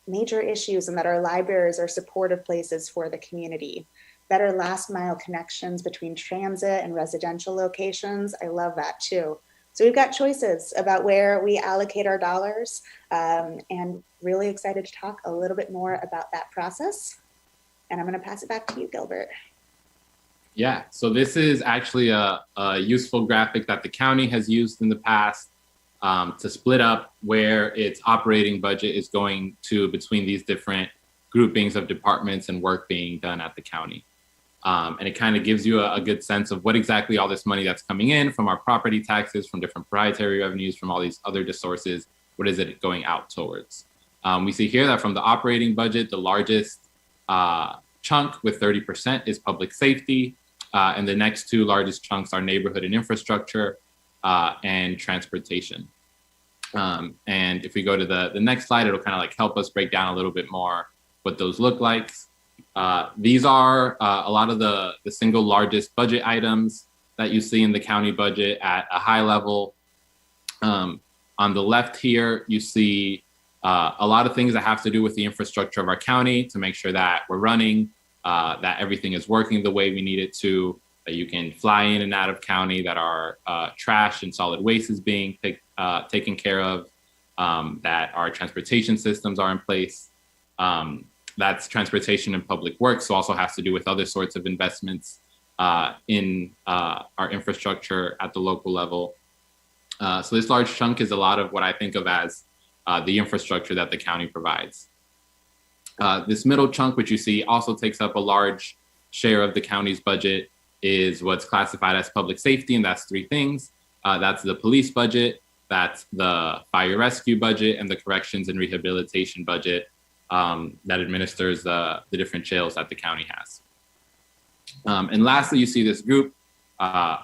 major issues, and that our libraries are supportive places for the community. Better last mile connections between transit and residential locations. I love that too. So we've got choices about where we allocate our dollars, and really excited to talk a little bit more about that process. And I'm going to pass it back to you, Gilbert. Yeah, so this is actually a useful graphic that the county has used in the past to split up where its operating budget is going to between these different groupings of departments and work being done at the county. And it kind of gives you a good sense of what exactly all this money that's coming in from our property taxes, from different proprietary revenues, from all these other sources, what is it going out towards? We see here that from the operating budget, the largest chunk with 30% is public safety. And the next two largest chunks are neighborhood and infrastructure and transportation. And if we go to the next slide, it'll kind of like help us break down a little bit more what those look like. These are a lot of the single largest budget items that you see in the county budget at a high level. On the left here, you see a lot of things that have to do with the infrastructure of our county to make sure that we're running, that everything is working the way we need it to, that you can fly in and out of county, that our trash and solid waste is being taken care of, that our transportation systems are in place. That's transportation and public works, so also has to do with other sorts of investments in our infrastructure at the local level. So this large chunk is a lot of what I think of as the infrastructure that the county provides. This middle chunk, which you see also takes up a large share of the county's budget, is what's classified as public safety, and that's three things. That's the police budget, that's the fire rescue budget, and the corrections and rehabilitation budget that administers the different jails that the county has. And lastly, you see this group,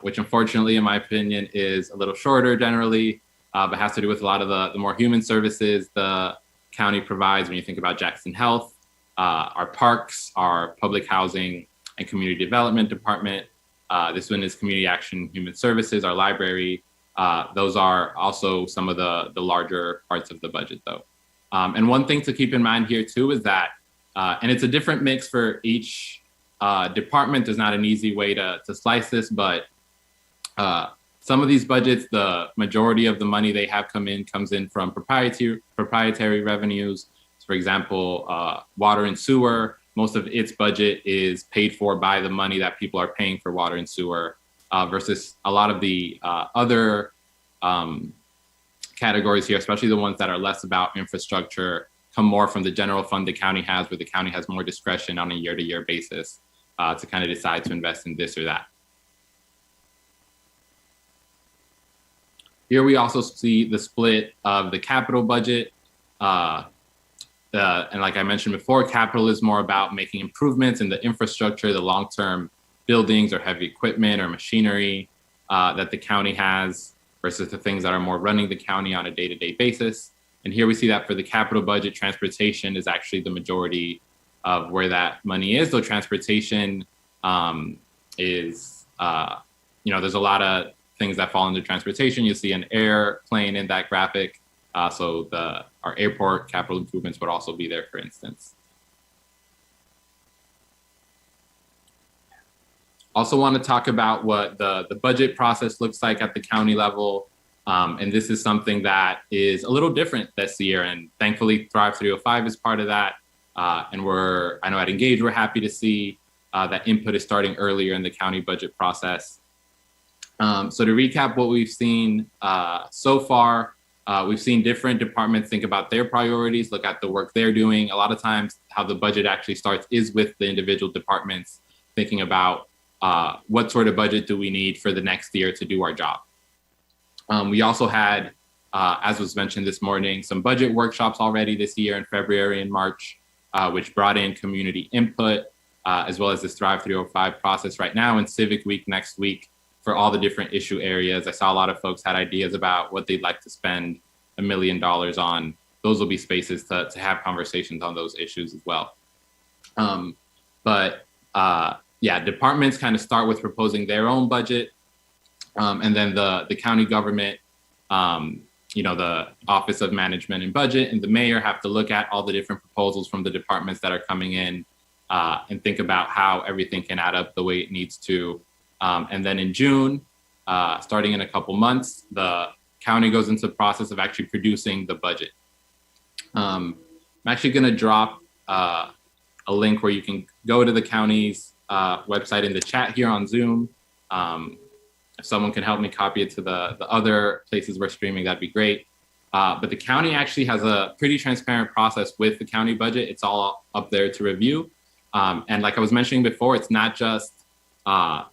which unfortunately, in my opinion, is a little shorter generally, but has to do with a lot of the more human services the county provides when you think about Jackson Health, our parks, our public housing and community development department. This one is community action human services, our library. Those are also some of the larger parts of the budget though. And one thing to keep in mind here too is that, and it's a different mix for each department. There's not an easy way to slice this, but some of these budgets, the majority of the money they have comes in from proprietary revenues. So for example, water and sewer, most of its budget is paid for by the money that people are paying for water and sewer, versus a lot of the other categories here, especially the ones that are less about infrastructure, come more from the general fund the county has, where the county has more discretion on a year-to-year basis to kind of decide to invest in this or that. Here we also see the split of the capital budget. And like I mentioned before, capital is more about making improvements in the infrastructure, the long-term buildings or heavy equipment or machinery that the county has, versus the things that are more running the county on a day-to-day basis. And here we see that for the capital budget, transportation is actually the majority of where that money is, though transportation is, there's a lot of things that fall into transportation. You see an airplane in that graphic. So our airport capital improvements would also be there, for instance. Also want to talk about what the budget process looks like at the county level. And this is something that is a little different this year. And thankfully, Thrive 305 is part of that. And I know at Engage, we're happy to see that input is starting earlier in the county budget process. So to recap what we've seen so far, we've seen different departments think about their priorities, look at the work they're doing. A lot of times how the budget actually starts is with the individual departments thinking about what sort of budget do we need for the next year to do our job. We also had, as was mentioned this morning, some budget workshops already this year in February and March, which brought in community input, as well as this Thrive 305 process right now and Civic Week next week for all the different issue areas. I saw a lot of folks had ideas about what they'd like to spend $1 million on. Those will be spaces to have conversations on those issues as well. Yeah, departments kind of start with proposing their own budget. And then the county government, the Office of Management and Budget and the mayor have to look at all the different proposals from the departments that are coming in and think about how everything can add up the way it needs to. And then in June, starting in a couple months, the county goes into the process of actually producing the budget. I'm actually going to drop a link where you can go to the county's website in the chat here on Zoom. If someone can help me copy it to the other places we're streaming, that'd be great. But the county actually has a pretty transparent process with the county budget. It's all up there to review. And like I was mentioning before, it's not just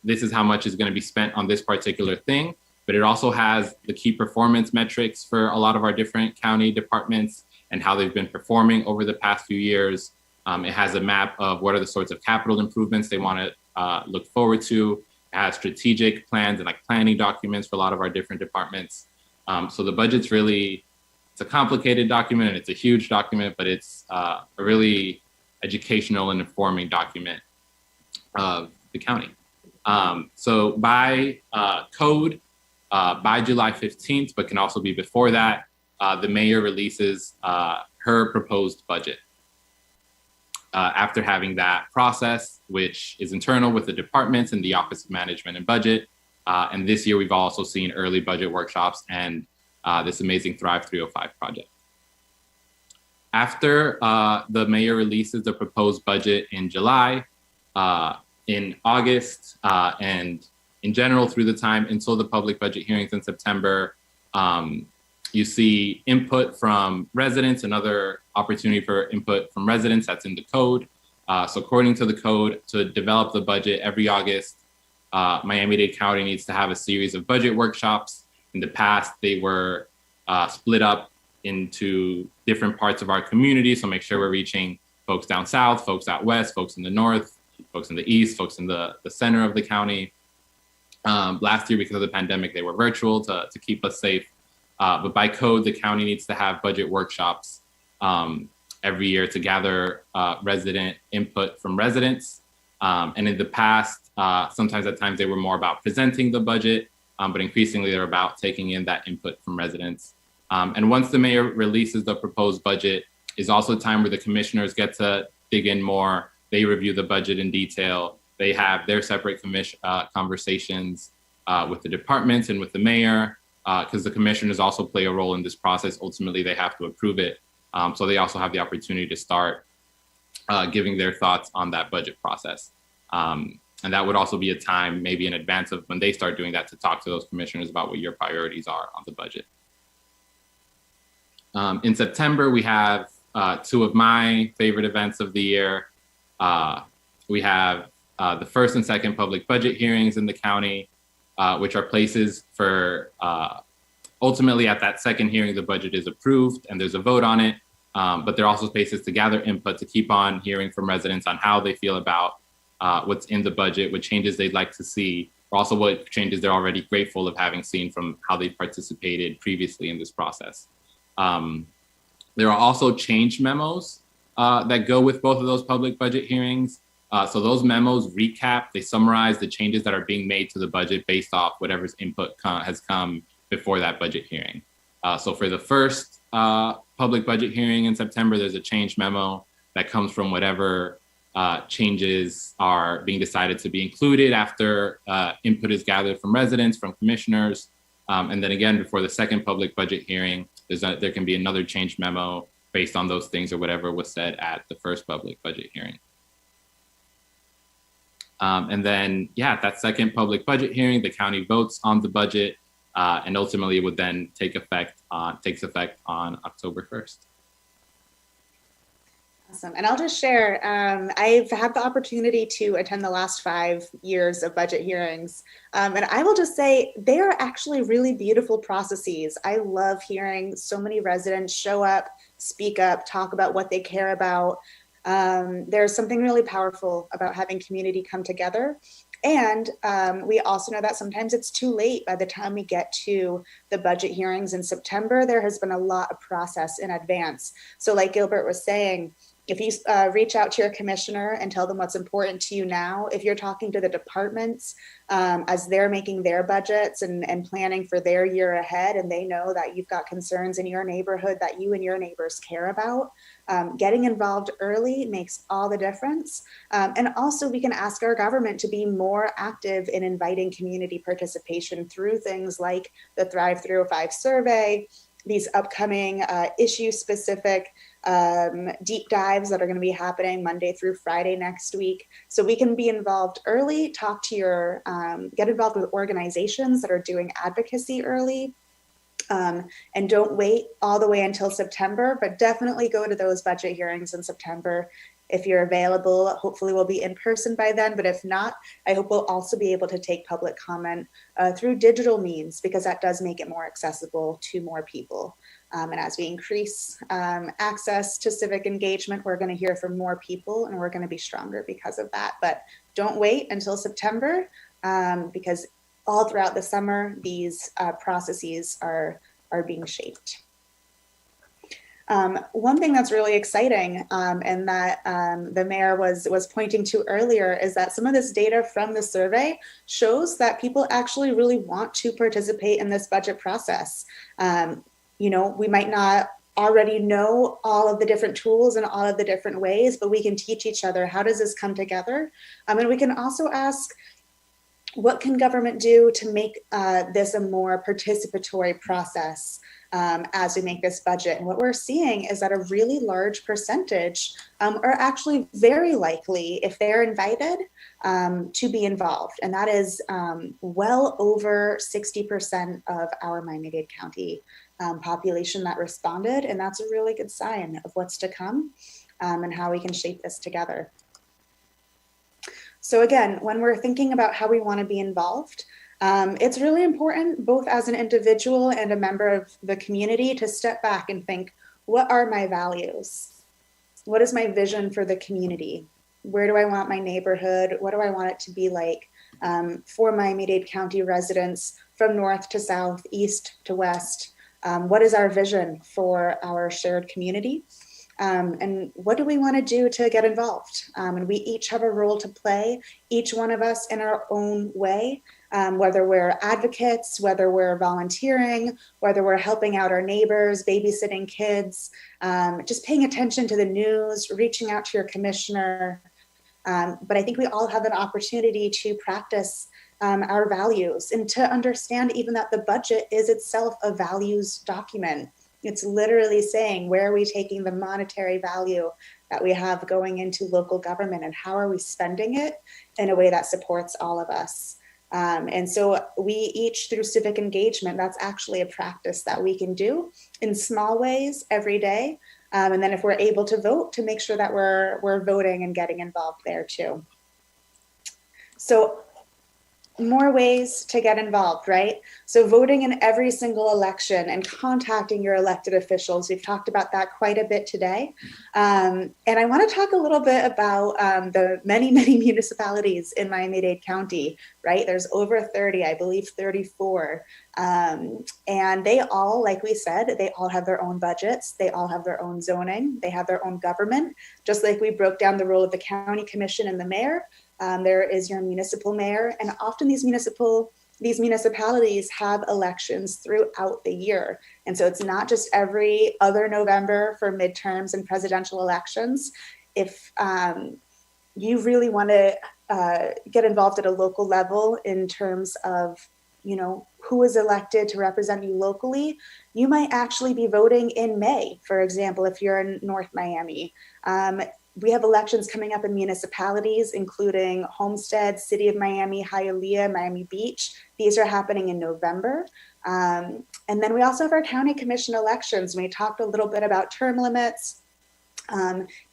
this is how much is going to be spent on this particular thing, but it also has the key performance metrics for a lot of our different county departments and how they've been performing over the past few years. It has a map of what are the sorts of capital improvements they want to look forward to. It has strategic plans and like planning documents for a lot of our different departments. So the budget's really, it's a complicated document and it's a huge document, but it's a really educational and informing document of the county. So by code, by July 15th, but can also be before that, the mayor releases her proposed budget. After having that process, which is internal with the departments and the Office of Management and Budget. And this year, we've also seen early budget workshops and this amazing Thrive 305 project. After the mayor releases the proposed budget in July, in August, and in general through the time until the public budget hearings in September, you see input from residents, another opportunity for input from residents that's in the code. So according to the code, to develop the budget every August, Miami-Dade County needs to have a series of budget workshops. In the past, they were split up into different parts of our community. So make sure we're reaching folks down south, folks out west, folks in the north, folks in the east, folks in the center of the county. Last year, because of the pandemic, they were virtual to keep us safe. But by code, the county needs to have budget workshops every year to gather resident input from residents. And in the past, sometimes at times they were more about presenting the budget, but increasingly they're about taking in that input from residents. And once the mayor releases the proposed budget, is also a time where the commissioners get to dig in more. They review the budget in detail. They have their separate conversations with the departments and with the mayor, because the commissioners also play a role in this process. Ultimately, they have to approve it. So they also have the opportunity to start giving their thoughts on that budget process. And that would also be a time maybe in advance of when they start doing that to talk to those commissioners about what your priorities are on the budget. In September, we have two of my favorite events of the year. We have the first and second public budget hearings in the county, which are places for, ultimately at that second hearing, the budget is approved and there's a vote on it. But there are also spaces to gather input, to keep on hearing from residents on how they feel about what's in the budget, what changes they'd like to see, or also what changes they're already grateful of having seen from how they've participated previously in this process. There are also change memos that go with both of those public budget hearings. So those memos recap, they summarize the changes that are being made to the budget based off whatever's input has come before that budget hearing. So for the first public budget hearing in September, there's a change memo that comes from whatever changes are being decided to be included after input is gathered from residents, from commissioners. And then again, before the second public budget hearing, there can be another change memo based on those things or whatever was said at the first public budget hearing. And then, yeah, at that second public budget hearing, the county votes on the budget, and ultimately it would then takes effect on October 1st. Awesome. And I'll just share, I've had the opportunity to attend the last 5 years of budget hearings. And I will just say they are actually really beautiful processes. I love hearing so many residents show up, speak up, talk about what they care about. There's something really powerful about having community come together. And we also know that sometimes it's too late by the time we get to the budget hearings in September. There has been a lot of process in advance. So like Gilbert was saying, if you reach out to your commissioner and tell them what's important to you now, if you're talking to the departments as they're making their budgets and planning for their year ahead, and they know that you've got concerns in your neighborhood that you and your neighbors care about, getting involved early makes all the difference. And also we can ask our government to be more active in inviting community participation through things like the Thrive 305 survey, these upcoming issue-specific deep dives that are going to be happening Monday through Friday next week. So we can be involved early, talk to get involved with organizations that are doing advocacy early, and don't wait all the way until September, but definitely go to those budget hearings in September If you're available, hopefully we'll be in person by then, but if not, I hope we'll also be able to take public comment through digital means, because that does make it more accessible to more people. And as we increase access to civic engagement, we're going to hear from more people, and we're going to be stronger because of that. But don't wait until September, because all throughout the summer, these processes are being shaped. One thing that's really exciting, and that the mayor was pointing to earlier, is that some of this data from the survey shows that people actually really want to participate in this budget process. You know, we might not already know all of the different tools and all of the different ways, but we can teach each other, how does this come together? And we can also ask, what can government do to make this a more participatory process as we make this budget? And what we're seeing is that a really large percentage are actually very likely, if they're invited, to be involved. And that is well over 60% of our Miami-Dade County population that responded. And that's a really good sign of what's to come and how we can shape this together. So again, when we're thinking about how we want to be involved, it's really important, both as an individual and a member of the community, to step back and think, what are my values? What is my vision for the community? Where do I want my neighborhood? What do I want it to be like for Miami-Dade County residents, from north to south, east to west? What is our vision for our shared community? And what do we want to do to get involved? And we each have a role to play, each one of us in our own way, whether we're advocates, whether we're volunteering, whether we're helping out our neighbors, babysitting kids, just paying attention to the news, reaching out to your commissioner. But I think we all have an opportunity to practice our values, and to understand even that the budget is itself a values document. It's literally saying, where are we taking the monetary value that we have going into local government, and how are we spending it in a way that supports all of us? And so we each, through civic engagement, that's actually a practice that we can do in small ways every day. And then if we're able to vote, to make sure that we're voting and getting involved there too. So more ways to get involved, right? So voting in every single election and contacting your elected officials. We've talked about that quite a bit today. And I want to talk a little bit about the many, many municipalities in Miami-Dade County, right? There's over 30, I believe 34. And they all, like we said, they all have their own budgets. They all have their own zoning. They have their own government. Just like we broke down the role of the county commission and the mayor, there is your municipal mayor, and often these municipalities have elections throughout the year. And so it's not just every other November for midterms and presidential elections. If you really want to get involved at a local level in terms of, you know, who is elected to represent you locally, you might actually be voting in May, for example, if you're in North Miami. We have elections coming up in municipalities, including Homestead, City of Miami, Hialeah, Miami Beach. These are happening in November. And then we also have our county commission elections. We talked a little bit about term limits,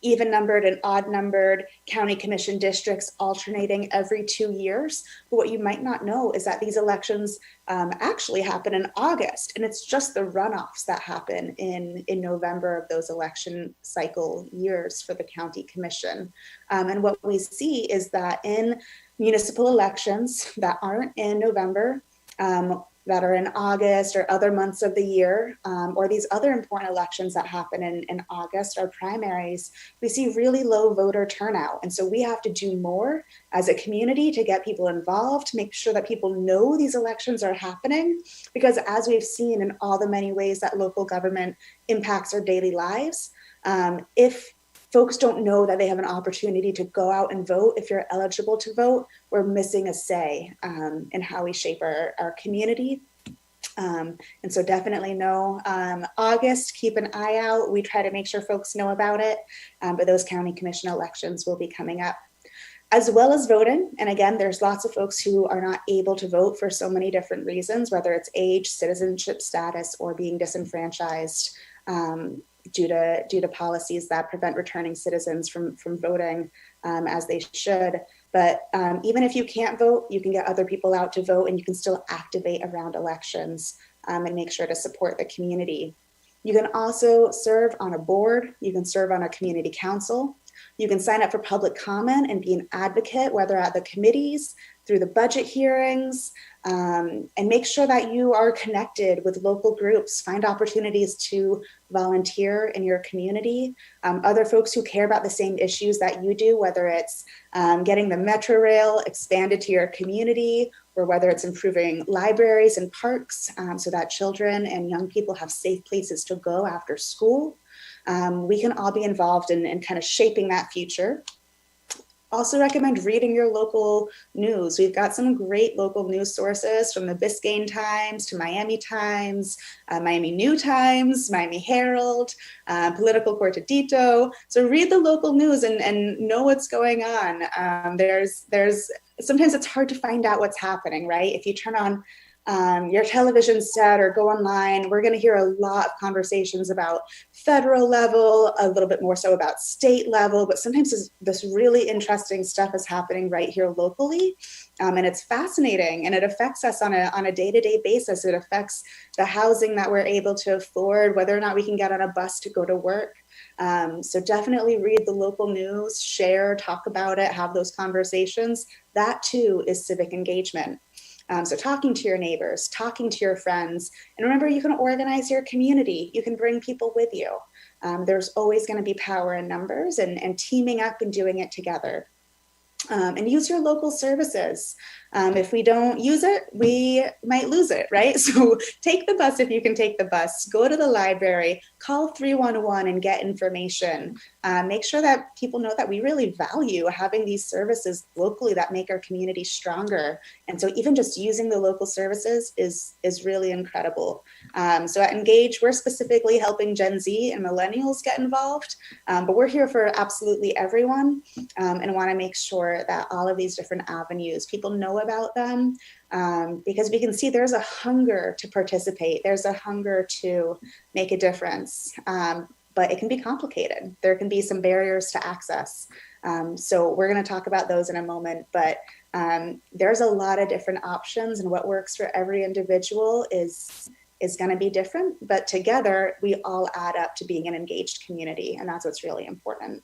even numbered and odd numbered county commission districts alternating every 2 years. But what you might not know is that these elections actually happen in August, and it's just the runoffs that happen in November of those election cycle years for the county commission. And what we see is that in municipal elections that aren't in November, that are in August or other months of the year, or these other important elections that happen in August, our primaries, we see really low voter turnout. And so we have to do more as a community to get people involved, to make sure that people know these elections are happening, because as we've seen in all the many ways that local government impacts our daily lives, if folks don't know that they have an opportunity to go out and vote, if you're eligible to vote, we're missing a say in how we shape our community. And so definitely know August, keep an eye out. We try to make sure folks know about it, but those county commission elections will be coming up. As well as voting, and again, there's lots of folks who are not able to vote for so many different reasons, whether it's age, citizenship status, or being disenfranchised. due to policies that prevent returning citizens from voting as they should. But even if you can't vote, you can get other people out to vote, and you can still activate around elections and make sure to support the community. You can also serve on a board. You can serve on a community council. You can sign up for public comment and be an advocate, whether at the committees, through the budget hearings, and make sure that you are connected with local groups. Find opportunities to volunteer in your community. Other folks who care about the same issues that you do, whether it's getting the Metro Rail expanded to your community, or whether it's improving libraries and parks so that children and young people have safe places to go after school. We can all be involved in kind of shaping that future. Also recommend reading your local news. We've got some great local news sources, from the Biscayne Times to Miami Times, Miami New Times, Miami Herald, Political Cortadito. So read the local news and know what's going on. There's sometimes it's hard to find out what's happening, right? If you turn on your television set or go online, we're going to hear a lot of conversations about federal level, a little bit more so about state level, but sometimes this really interesting stuff is happening right here locally. And it's fascinating, and it affects us on a day-to-day basis. It affects the housing that we're able to afford, whether or not we can get on a bus to go to work. So definitely read the local news, share, talk about it, have those conversations. That too is civic engagement. So talking to your neighbors, talking to your friends, and remember, you can organize your community. You can bring people with you. There's always going to be power in numbers, and teaming up and doing it together. And use your local services. If we don't use it, we might lose it, right? So take the bus if you can take the bus. Go to the library, call 311 and get information. Make sure that people know that we really value having these services locally that make our community stronger. And so even just using the local services is really incredible. So at Engage, we're specifically helping Gen Z and millennials get involved, but we're here for absolutely everyone, and want to make sure that all of these different avenues, people know about them, because we can see there's a hunger to participate. There's a hunger to make a difference, but it can be complicated. There can be some barriers to access. So we're going to talk about those in a moment, but there's a lot of different options, and what works for every individual is going to be different, but together we all add up to being an engaged community, and that's what's really important.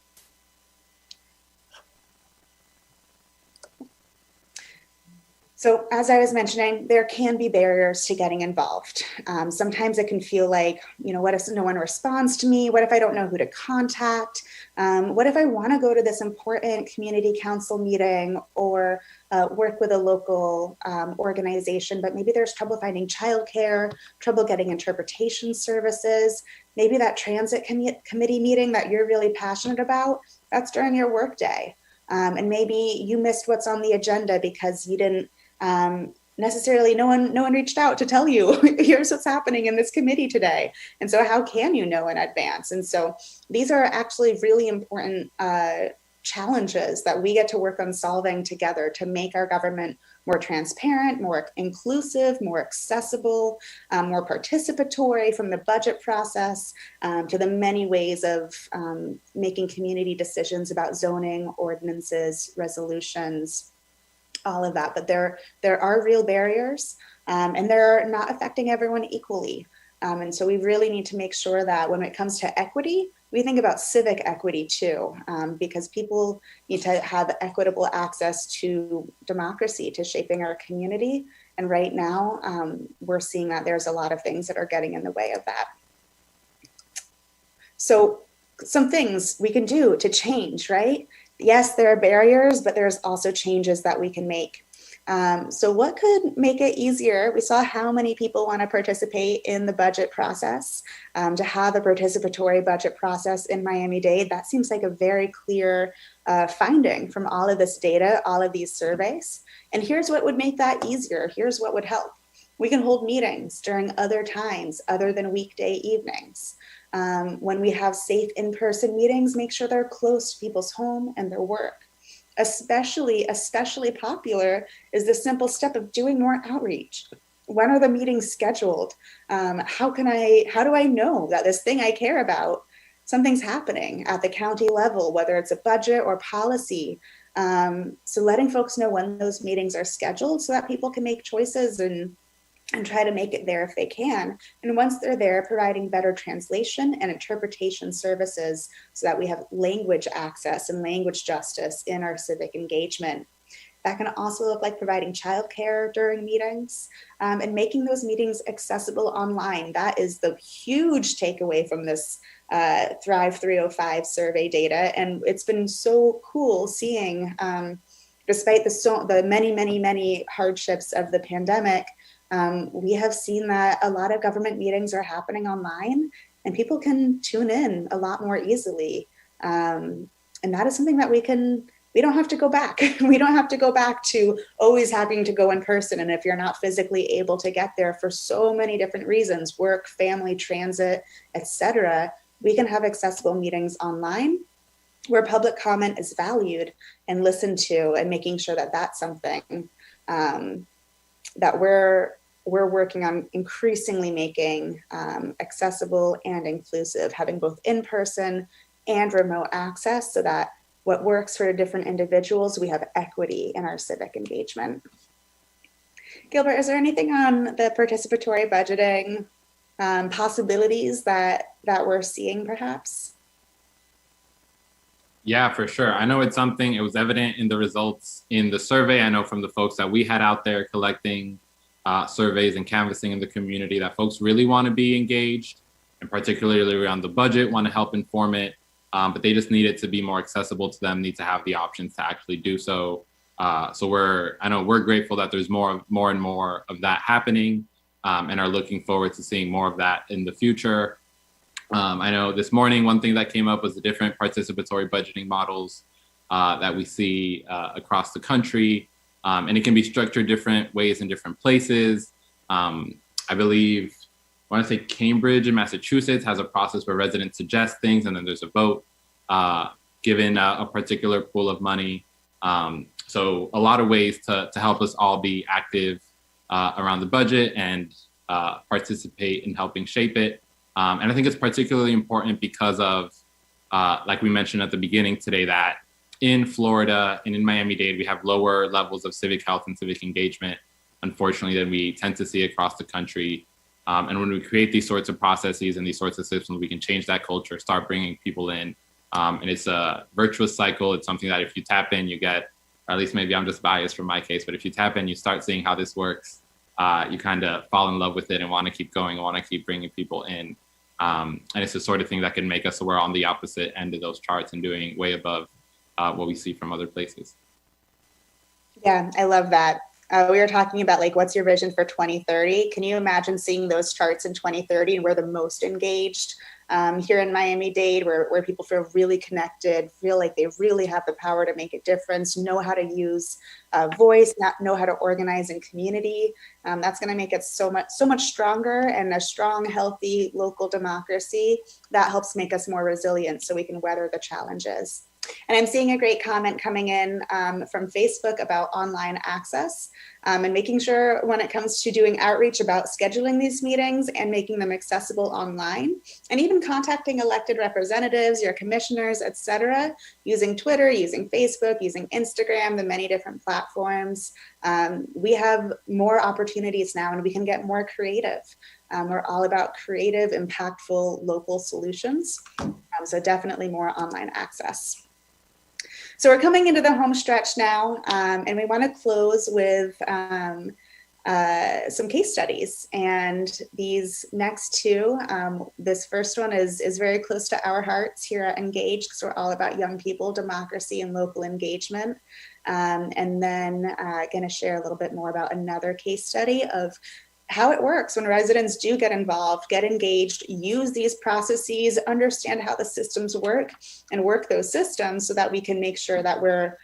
So as I was mentioning, there can be barriers to getting involved. Sometimes it can feel like, what if no one responds to me? What if I don't know who to contact? What if I want to go to this important community council meeting or work with a local organization, but maybe there's trouble finding childcare, trouble getting interpretation services. Maybe that transit committee meeting that you're really passionate about, that's during your workday. And maybe you missed what's on the agenda because you didn't necessarily, no one reached out to tell you, here's what's happening in this committee today. And so how can you know in advance? And so these are actually really important challenges that we get to work on solving together to make our government more transparent, more inclusive, more accessible, more participatory, from the budget process to the many ways of making community decisions about zoning, ordinances, resolutions, all of that. But there are real barriers, and they're not affecting everyone equally. And so we really need to make sure that when it comes to equity, we think about civic equity too, because people need to have equitable access to democracy, to shaping our community. And right now, we're seeing that there's a lot of things that are getting in the way of that. So some things we can do to change, right? Yes, there are barriers, but there's also changes that we can make. So what could make it easier? We saw how many people want to participate in the budget process. To have a participatory budget process in Miami-Dade, that seems like a very clear finding from all of this data, all of these surveys. And here's what would make that easier. Here's what would help. We can hold meetings during other times other than weekday evenings. When we have safe in-person meetings, make sure they're close to people's home and their work. Especially popular is the simple step of doing more outreach. when are the meetings scheduled? How do I know that this thing I care about, something's happening at the county level, whether it's a budget or policy? So letting folks know when those meetings are scheduled so that people can make choices and try to make it there if they can. And once they're there, providing better translation and interpretation services so that we have language access and language justice in our civic engagement. That can also look like providing childcare during meetings and making those meetings accessible online. That is the huge takeaway from this Thrive 305 survey data. And it's been so cool seeing, despite the many hardships of the pandemic, we have seen that a lot of government meetings are happening online and people can tune in a lot more easily. And that is something that we don't have to go back. We don't have to go back to always having to go in person. And if you're not physically able to get there for so many different reasons, work, family, transit, etc., we can have accessible meetings online where public comment is valued and listened to, and making sure that that's something that we're working on increasingly making accessible and inclusive, having both in-person and remote access so that what works for different individuals, we have equity in our civic engagement. Gilbert, is there anything on the participatory budgeting possibilities that we're seeing perhaps? Yeah, for sure. I know it's something, it was evident in the results in the survey. I know from the folks that we had out there collecting surveys and canvassing in the community that folks really want to be engaged, and particularly around the budget, want to help inform it. But they just need it to be more accessible to them, need to have the options to actually do so. So I know we're grateful that there's more and more of that happening, and are looking forward to seeing more of that in the future. I know this morning, one thing that came up was the different participatory budgeting models that we see across the country. And it can be structured different ways in different places. I believe, I want to say Cambridge in Massachusetts has a process where residents suggest things and then there's a vote given a particular pool of money. So a lot of ways to help us all be active around the budget and participate in helping shape it. And I think it's particularly important because of, like we mentioned at the beginning today, that in Florida and in Miami-Dade, we have lower levels of civic health and civic engagement, unfortunately, than we tend to see across the country. And when we create these sorts of processes and these sorts of systems, we can change that culture, start bringing people in. And it's a virtuous cycle. It's something that if you tap in, you get, or at least maybe I'm just biased from my case, but if you tap in, you start seeing how this works, you kind of fall in love with it and want to keep going, want to keep bringing people in. And it's the sort of thing that can make us so we're on the opposite end of those charts and doing way above what we see from other places. Yeah, I love that. We were talking about like, what's your vision for 2030? Can you imagine seeing those charts in 2030 and we're the most engaged here in Miami-Dade, where people feel really connected, feel like they really have the power to make a difference, know how to use voice, know how to organize in community. That's going to make it so much stronger, and a strong, healthy local democracy that helps make us more resilient so we can weather the challenges. And I'm seeing a great comment coming in from Facebook about online access and making sure when it comes to doing outreach about scheduling these meetings and making them accessible online, and even contacting elected representatives, your commissioners, etc., using Twitter, using Facebook, using Instagram, the many different platforms. We have more opportunities now and we can get more creative. We're all about creative, impactful local solutions. So definitely more online access. So we're coming into the home stretch now, and we want to close with some case studies. And these next two, this first one is very close to our hearts here at Engage, because we're all about young people, democracy, and local engagement. And then going to share a little bit more about another case study of how it works when residents do get involved, get engaged, use these processes, understand how the systems work, and work those systems so that we can make sure that we're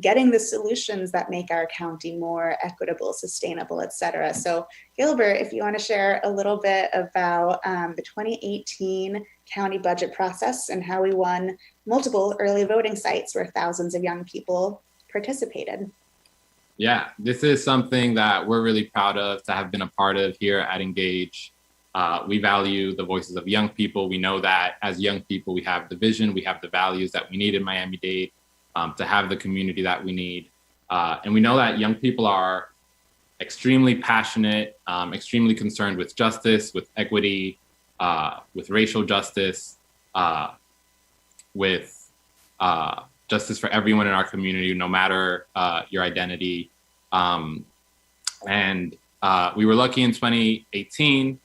getting the solutions that make our county more equitable, sustainable, et cetera. So Gilbert, if you want to share a little bit about the 2018 county budget process and how we won multiple early voting sites where thousands of young people participated. Yeah, this is something that we're really proud of to have been a part of here at Engage. We value the voices of young people. We know that as young people, we have the vision, we have the values that we need in Miami-Dade to have the community that we need. And we know that young people are extremely passionate, extremely concerned with justice, with equity, with racial justice, with justice for everyone in our community, no matter your identity. And we were lucky in 2018.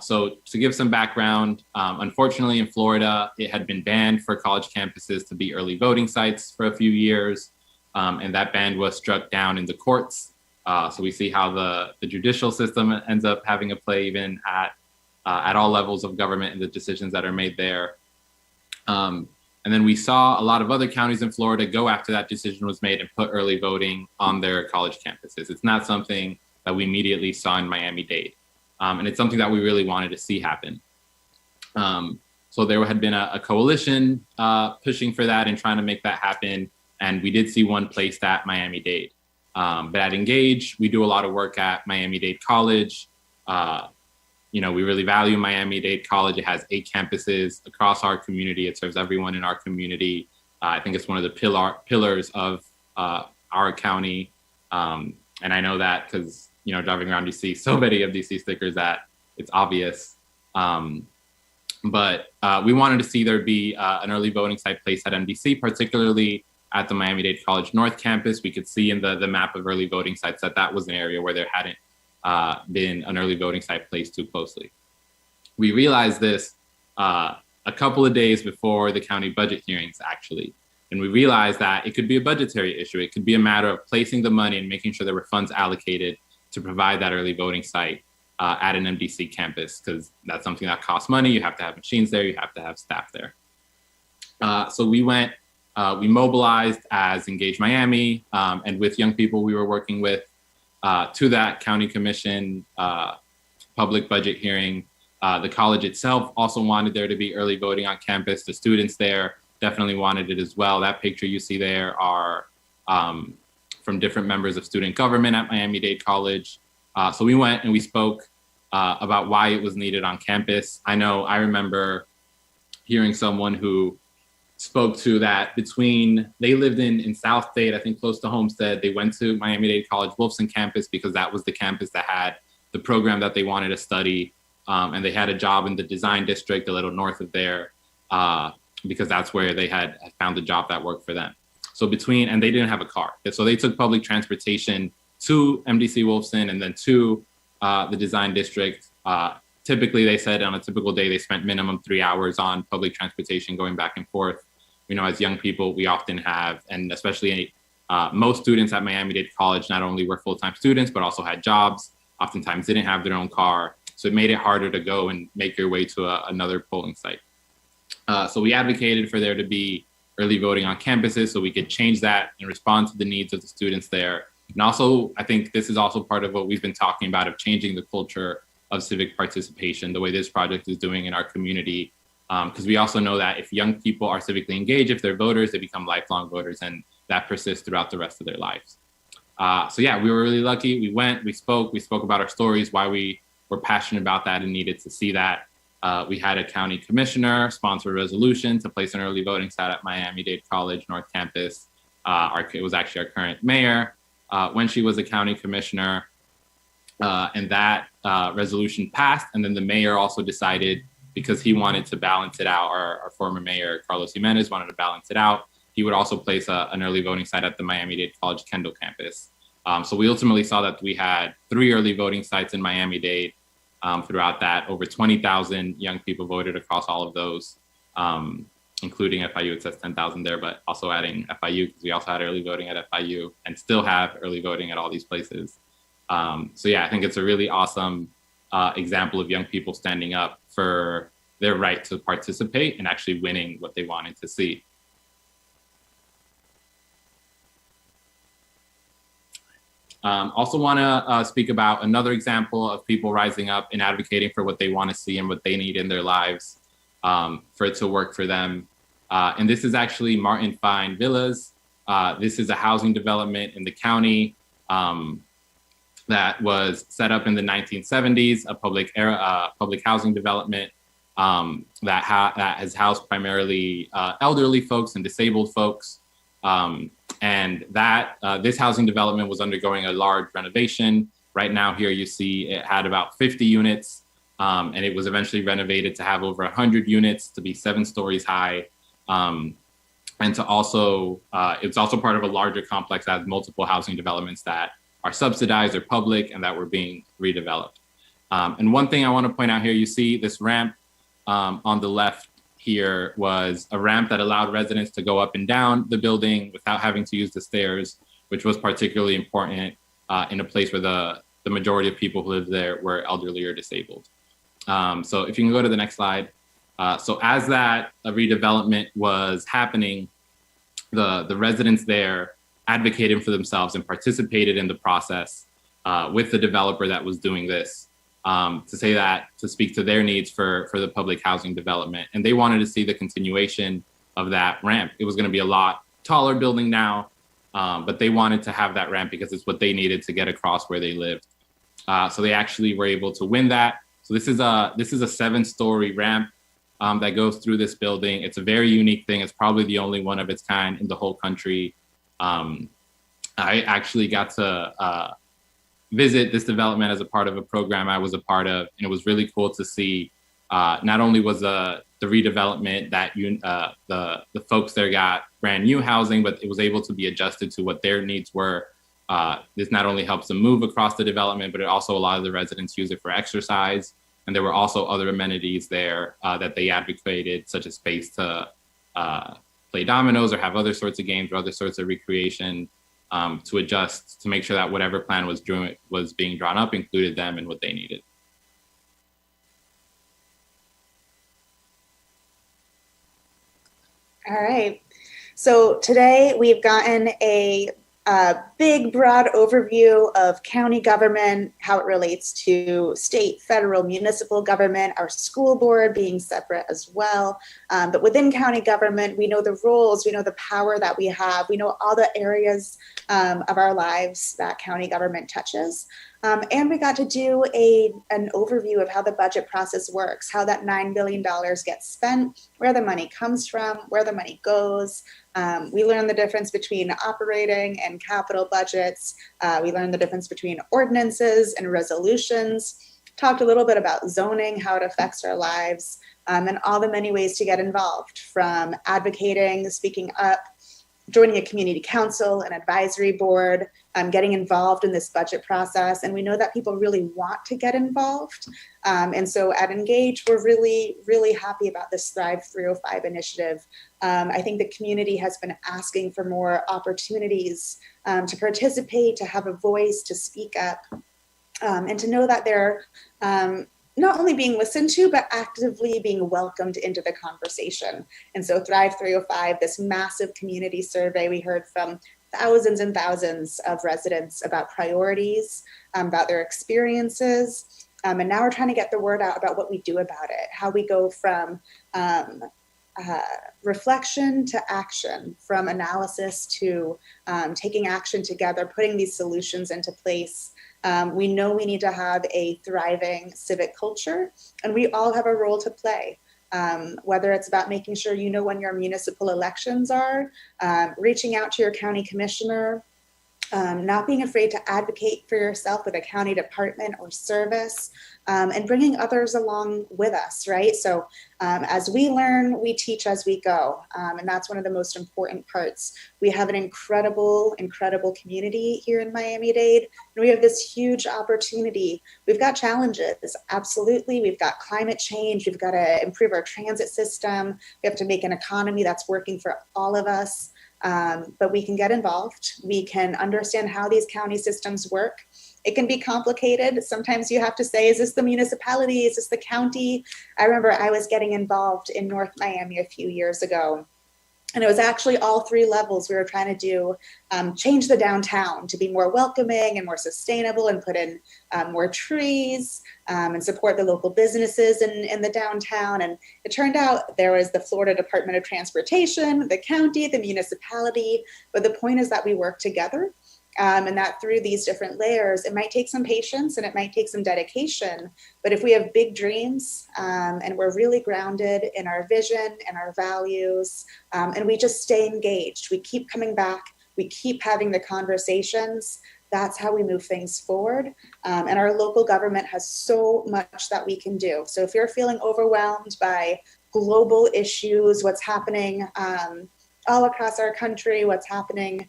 So to give some background, unfortunately in Florida, it had been banned for college campuses to be early voting sites for a few years. And that ban was struck down in the courts. So we see how the judicial system ends up having a play even at all levels of government and the decisions that are made there. And then we saw a lot of other counties in Florida go after that decision was made and put early voting on their college campuses. It's not something that we immediately saw in Miami-Dade. And it's something that we really wanted to see happen. So there had been a coalition pushing for that and trying to make that happen. And we did see one placed at Miami-Dade. But at Engage, we do a lot of work at Miami-Dade College. We really value Miami-Dade College. It has 8 campuses across our community. It serves everyone in our community. I think it's one of the pillars of our county. And I know that because, driving around, you see so many of DC stickers that it's obvious. But we wanted to see there be an early voting site placed at MDC, particularly at the Miami-Dade College North Campus. We could see in the map of early voting sites that was an area where there hadn't been an early voting site placed too closely. We realized this a couple of days before the county budget hearings, actually. And we realized that it could be a budgetary issue. It could be a matter of placing the money and making sure there were funds allocated to provide that early voting site at an MDC campus, because that's something that costs money. You have to have machines there. You have to have staff there. So we mobilized as Engage Miami, and with young people we were working with to that county commission public budget hearing. The college itself also wanted there to be early voting on campus. The students there definitely wanted it as well. That picture you see there are from different members of student government at Miami-Dade College. So we went and we spoke about why it was needed on campus. I remember hearing someone who spoke to that they lived in South Dade, I think close to Homestead. They went to Miami-Dade College Wolfson campus because that was the campus that had the program that they wanted to study. And they had a job in the design district a little north of there because that's where they had found a job that worked for them. So and they didn't have a car. So they took public transportation to MDC Wolfson and then to the design district. Typically, they said on a typical day, they spent minimum 3 hours on public transportation going back and forth. As young people, we often have, and especially most students at Miami-Dade College not only were full-time students, but also had jobs, oftentimes didn't have their own car. So it made it harder to go and make your way to another polling site. So we advocated for there to be early voting on campuses so we could change that and respond to the needs of the students there. And also, I think this is also part of what we've been talking about of changing the culture of civic participation, the way this project is doing in our community. Because we also know that if young people are civically engaged, if they're voters, they become lifelong voters, and that persists throughout the rest of their lives. So yeah, we were really lucky. We spoke about our stories, why we were passionate about that and needed to see that. We had a county commissioner sponsor a resolution to place an early voting site at Miami-Dade College North Campus. It was actually our current mayor when she was a county commissioner. And that resolution passed. And then the mayor also decided, because he wanted to balance it out, our former mayor, Carlos Jimenez, wanted to balance it out, he would also place an early voting site at the Miami-Dade College Kendall campus. So we ultimately saw that we had 3 early voting sites in Miami-Dade. Throughout that, over 20,000 young people voted across all of those, including FIU. It says 10,000 there, but also adding FIU, because we also had early voting at FIU and still have early voting at all these places. So yeah, I think it's a really awesome example of young people standing up for their right to participate and actually winning what they wanted to see. Also want to speak about another example of people rising up and advocating for what they want to see and what they need in their lives for it to work for them. And this is actually Martin Fine Villas. This is a housing development in the county. that was set up in the 1970s, a public housing development that has housed primarily elderly folks and disabled folks. And this housing development was undergoing a large renovation. Right now here you see it had about 50 units, and it was eventually renovated to have over 100 units, to be 7 stories high. And to also, it's also part of a larger complex that has multiple housing developments that are subsidized or public and that were being redeveloped. And one thing I want to point out here, you see this ramp on the left here was a ramp that allowed residents to go up and down the building without having to use the stairs, which was particularly important in a place where the majority of people who lived there were elderly or disabled. So if you can go to the next slide. So as that redevelopment was happening, the residents there advocated for themselves and participated in the process with the developer that was doing this to speak to their needs for the public housing development. And they wanted to see the continuation of that ramp. It was going to be a lot taller building now, but they wanted to have that ramp because it's what they needed to get across where they lived. So they actually were able to win that. So this is a 7-story ramp that goes through this building. It's a very unique thing. It's probably the only one of its kind in the whole country. I actually got to visit this development as a part of a program I was a part of, and it was really cool to see. Not only was the redevelopment that the folks there got brand new housing, but it was able to be adjusted to what their needs were. This not only helps them move across the development, but it also a lot of the residents use it for exercise. And there were also other amenities there that they advocated, such as space to play dominoes or have other sorts of games or other sorts of recreation to adjust to make sure that whatever plan was being drawn up included them and what they needed. All right. So today we've gotten a big, broad overview of county government, how it relates to state, federal, municipal government, our school board being separate as well. But within county government, we know the roles, we know the power that we have, we know all the areas of our lives that county government touches. And we got to do an overview of how the budget process works, how that $9 billion gets spent, where the money comes from, where the money goes. We learned the difference between operating and capital budgets. We learned the difference between ordinances and resolutions, talked a little bit about zoning, how it affects our lives, and all the many ways to get involved, from advocating, speaking up, joining a community council, an advisory board, getting involved in this budget process. And we know that people really want to get involved. And so at Engage, we're really, really happy about this Thrive 305 initiative. I think the community has been asking for more opportunities to participate, to have a voice, to speak up, and to know that they're not only being listened to, but actively being welcomed into the conversation. And so Thrive 305, this massive community survey, we heard from thousands and thousands of residents about priorities, about their experiences. And now we're trying to get the word out about what we do about it, how we go from reflection to action, from analysis to taking action together, putting these solutions into place. We know we need to have a thriving civic culture, and we all have a role to play. Whether it's about making sure you know when your municipal elections are, reaching out to your county commissioner, not being afraid to advocate for yourself with a county department or service, and bringing others along with us, right? So as we learn, we teach as we go. And that's one of the most important parts. We have an incredible, incredible community here in Miami-Dade, and we have this huge opportunity. We've got challenges, absolutely. We've got climate change. We've got to improve our transit system. We have to make an economy that's working for all of us. But we can get involved. We can understand how these county systems work. It can be complicated. Sometimes you have to say, is this the municipality? Is this the county? I remember I was getting involved in North Miami a few years ago. And it was actually all 3 levels we were trying to do, change the downtown to be more welcoming and more sustainable, and put in more trees and support the local businesses in the downtown. And it turned out there was the Florida Department of Transportation, the county, the municipality. But the point is that we work together. And that through these different layers, it might take some patience and it might take some dedication. But if we have big dreams and we're really grounded in our vision and our values, and we just stay engaged, we keep coming back, we keep having the conversations, that's how we move things forward. And our local government has so much that we can do. So if you're feeling overwhelmed by global issues, what's happening all across our country, what's happening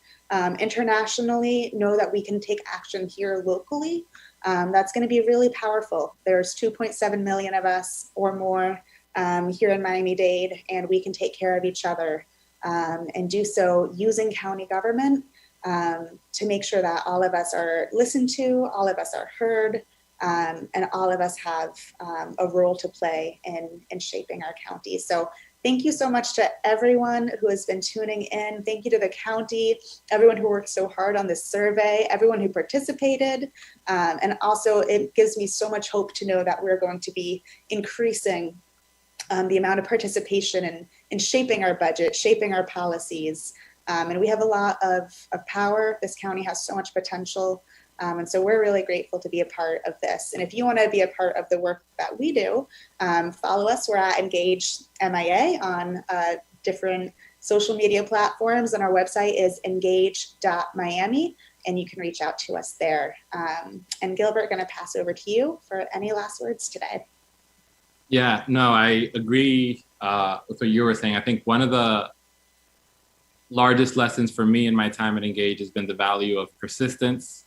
internationally, know that we can take action here locally. That's going to be really powerful. There's 2.7 million of us or more here in Miami-Dade, and we can take care of each other and do so using county government to make sure that all of us are listened to, all of us are heard, and all of us have a role to play in shaping our county. So thank you so much to everyone who has been tuning in. Thank you to the county, everyone who worked so hard on this survey, everyone who participated. And also it gives me so much hope to know that we're going to be increasing the amount of participation in shaping our budget, shaping our policies. And we have a lot of power. This county has so much potential. And so we're really grateful to be a part of this. And if you want to be a part of the work that we do, follow us. We're at Engage MIA on different social media platforms. And our website is engage.miami. And you can reach out to us there. And Gilbert, going to pass over to you for any last words today. Yeah, no, I agree with what you were saying. I think one of the largest lessons for me in my time at Engage has been the value of persistence.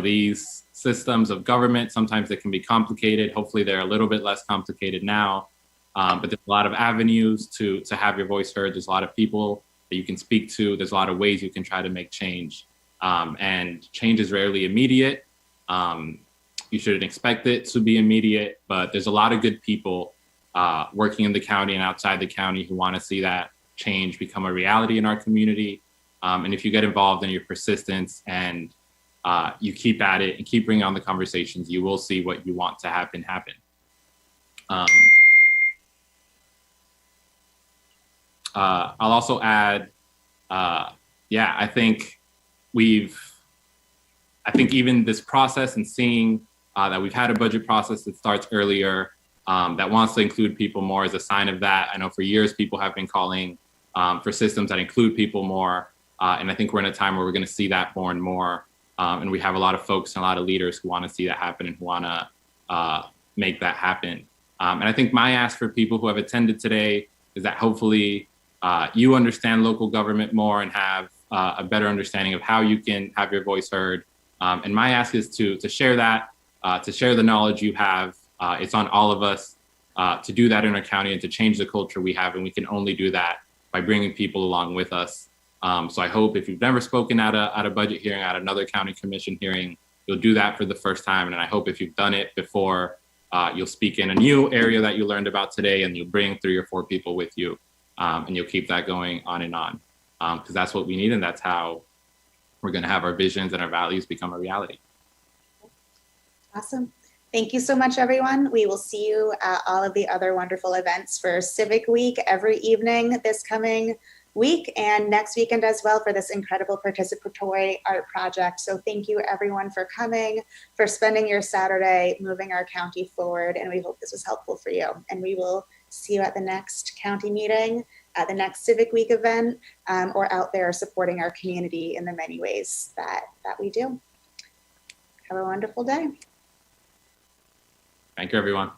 These systems of government, sometimes they can be complicated. Hopefully they're a little bit less complicated now, but there's a lot of avenues to have your voice heard. There's a lot of people that you can speak to. There's a lot of ways you can try to make change. And change is rarely immediate. You shouldn't expect it to be immediate, but there's a lot of good people working in the county and outside the county who want to see that change become a reality in our community. And if you get involved in your persistence and you keep at it and keep bringing on the conversations, you will see what you want to happen. I'll also add, I think even this process and seeing that we've had a budget process that starts earlier, that wants to include people more is a sign of that. I know for years people have been calling for systems that include people more. And I think we're in a time where we're going to see that more and more. And we have a lot of folks and a lot of leaders who want to see that happen and who want to make that happen. And I think my ask for people who have attended today is that hopefully you understand local government more and have a better understanding of how you can have your voice heard. And my ask is to share that, to share the knowledge you have. It's on all of us to do that in our county and to change the culture we have. And we can only do that by bringing people along with us. So I hope if you've never spoken at a budget hearing, at another county commission hearing, you'll do that for the first time. And I hope if you've done it before, you'll speak in a new area that you learned about today and you'll bring 3 or 4 people with you. And you'll keep that going on and on, because that's what we need. And that's how we're going to have our visions and our values become a reality. Awesome. Thank you so much, everyone. We will see you at all of the other wonderful events for Civic Week every evening this coming week and next weekend as well for this incredible participatory art project. So thank you everyone for coming, for spending your Saturday moving our county forward. And we hope this was helpful for you. And we will see you at the next county meeting, at the next Civic Week event, or out there supporting our community in the many ways that we do. Have a wonderful day. Thank you, everyone.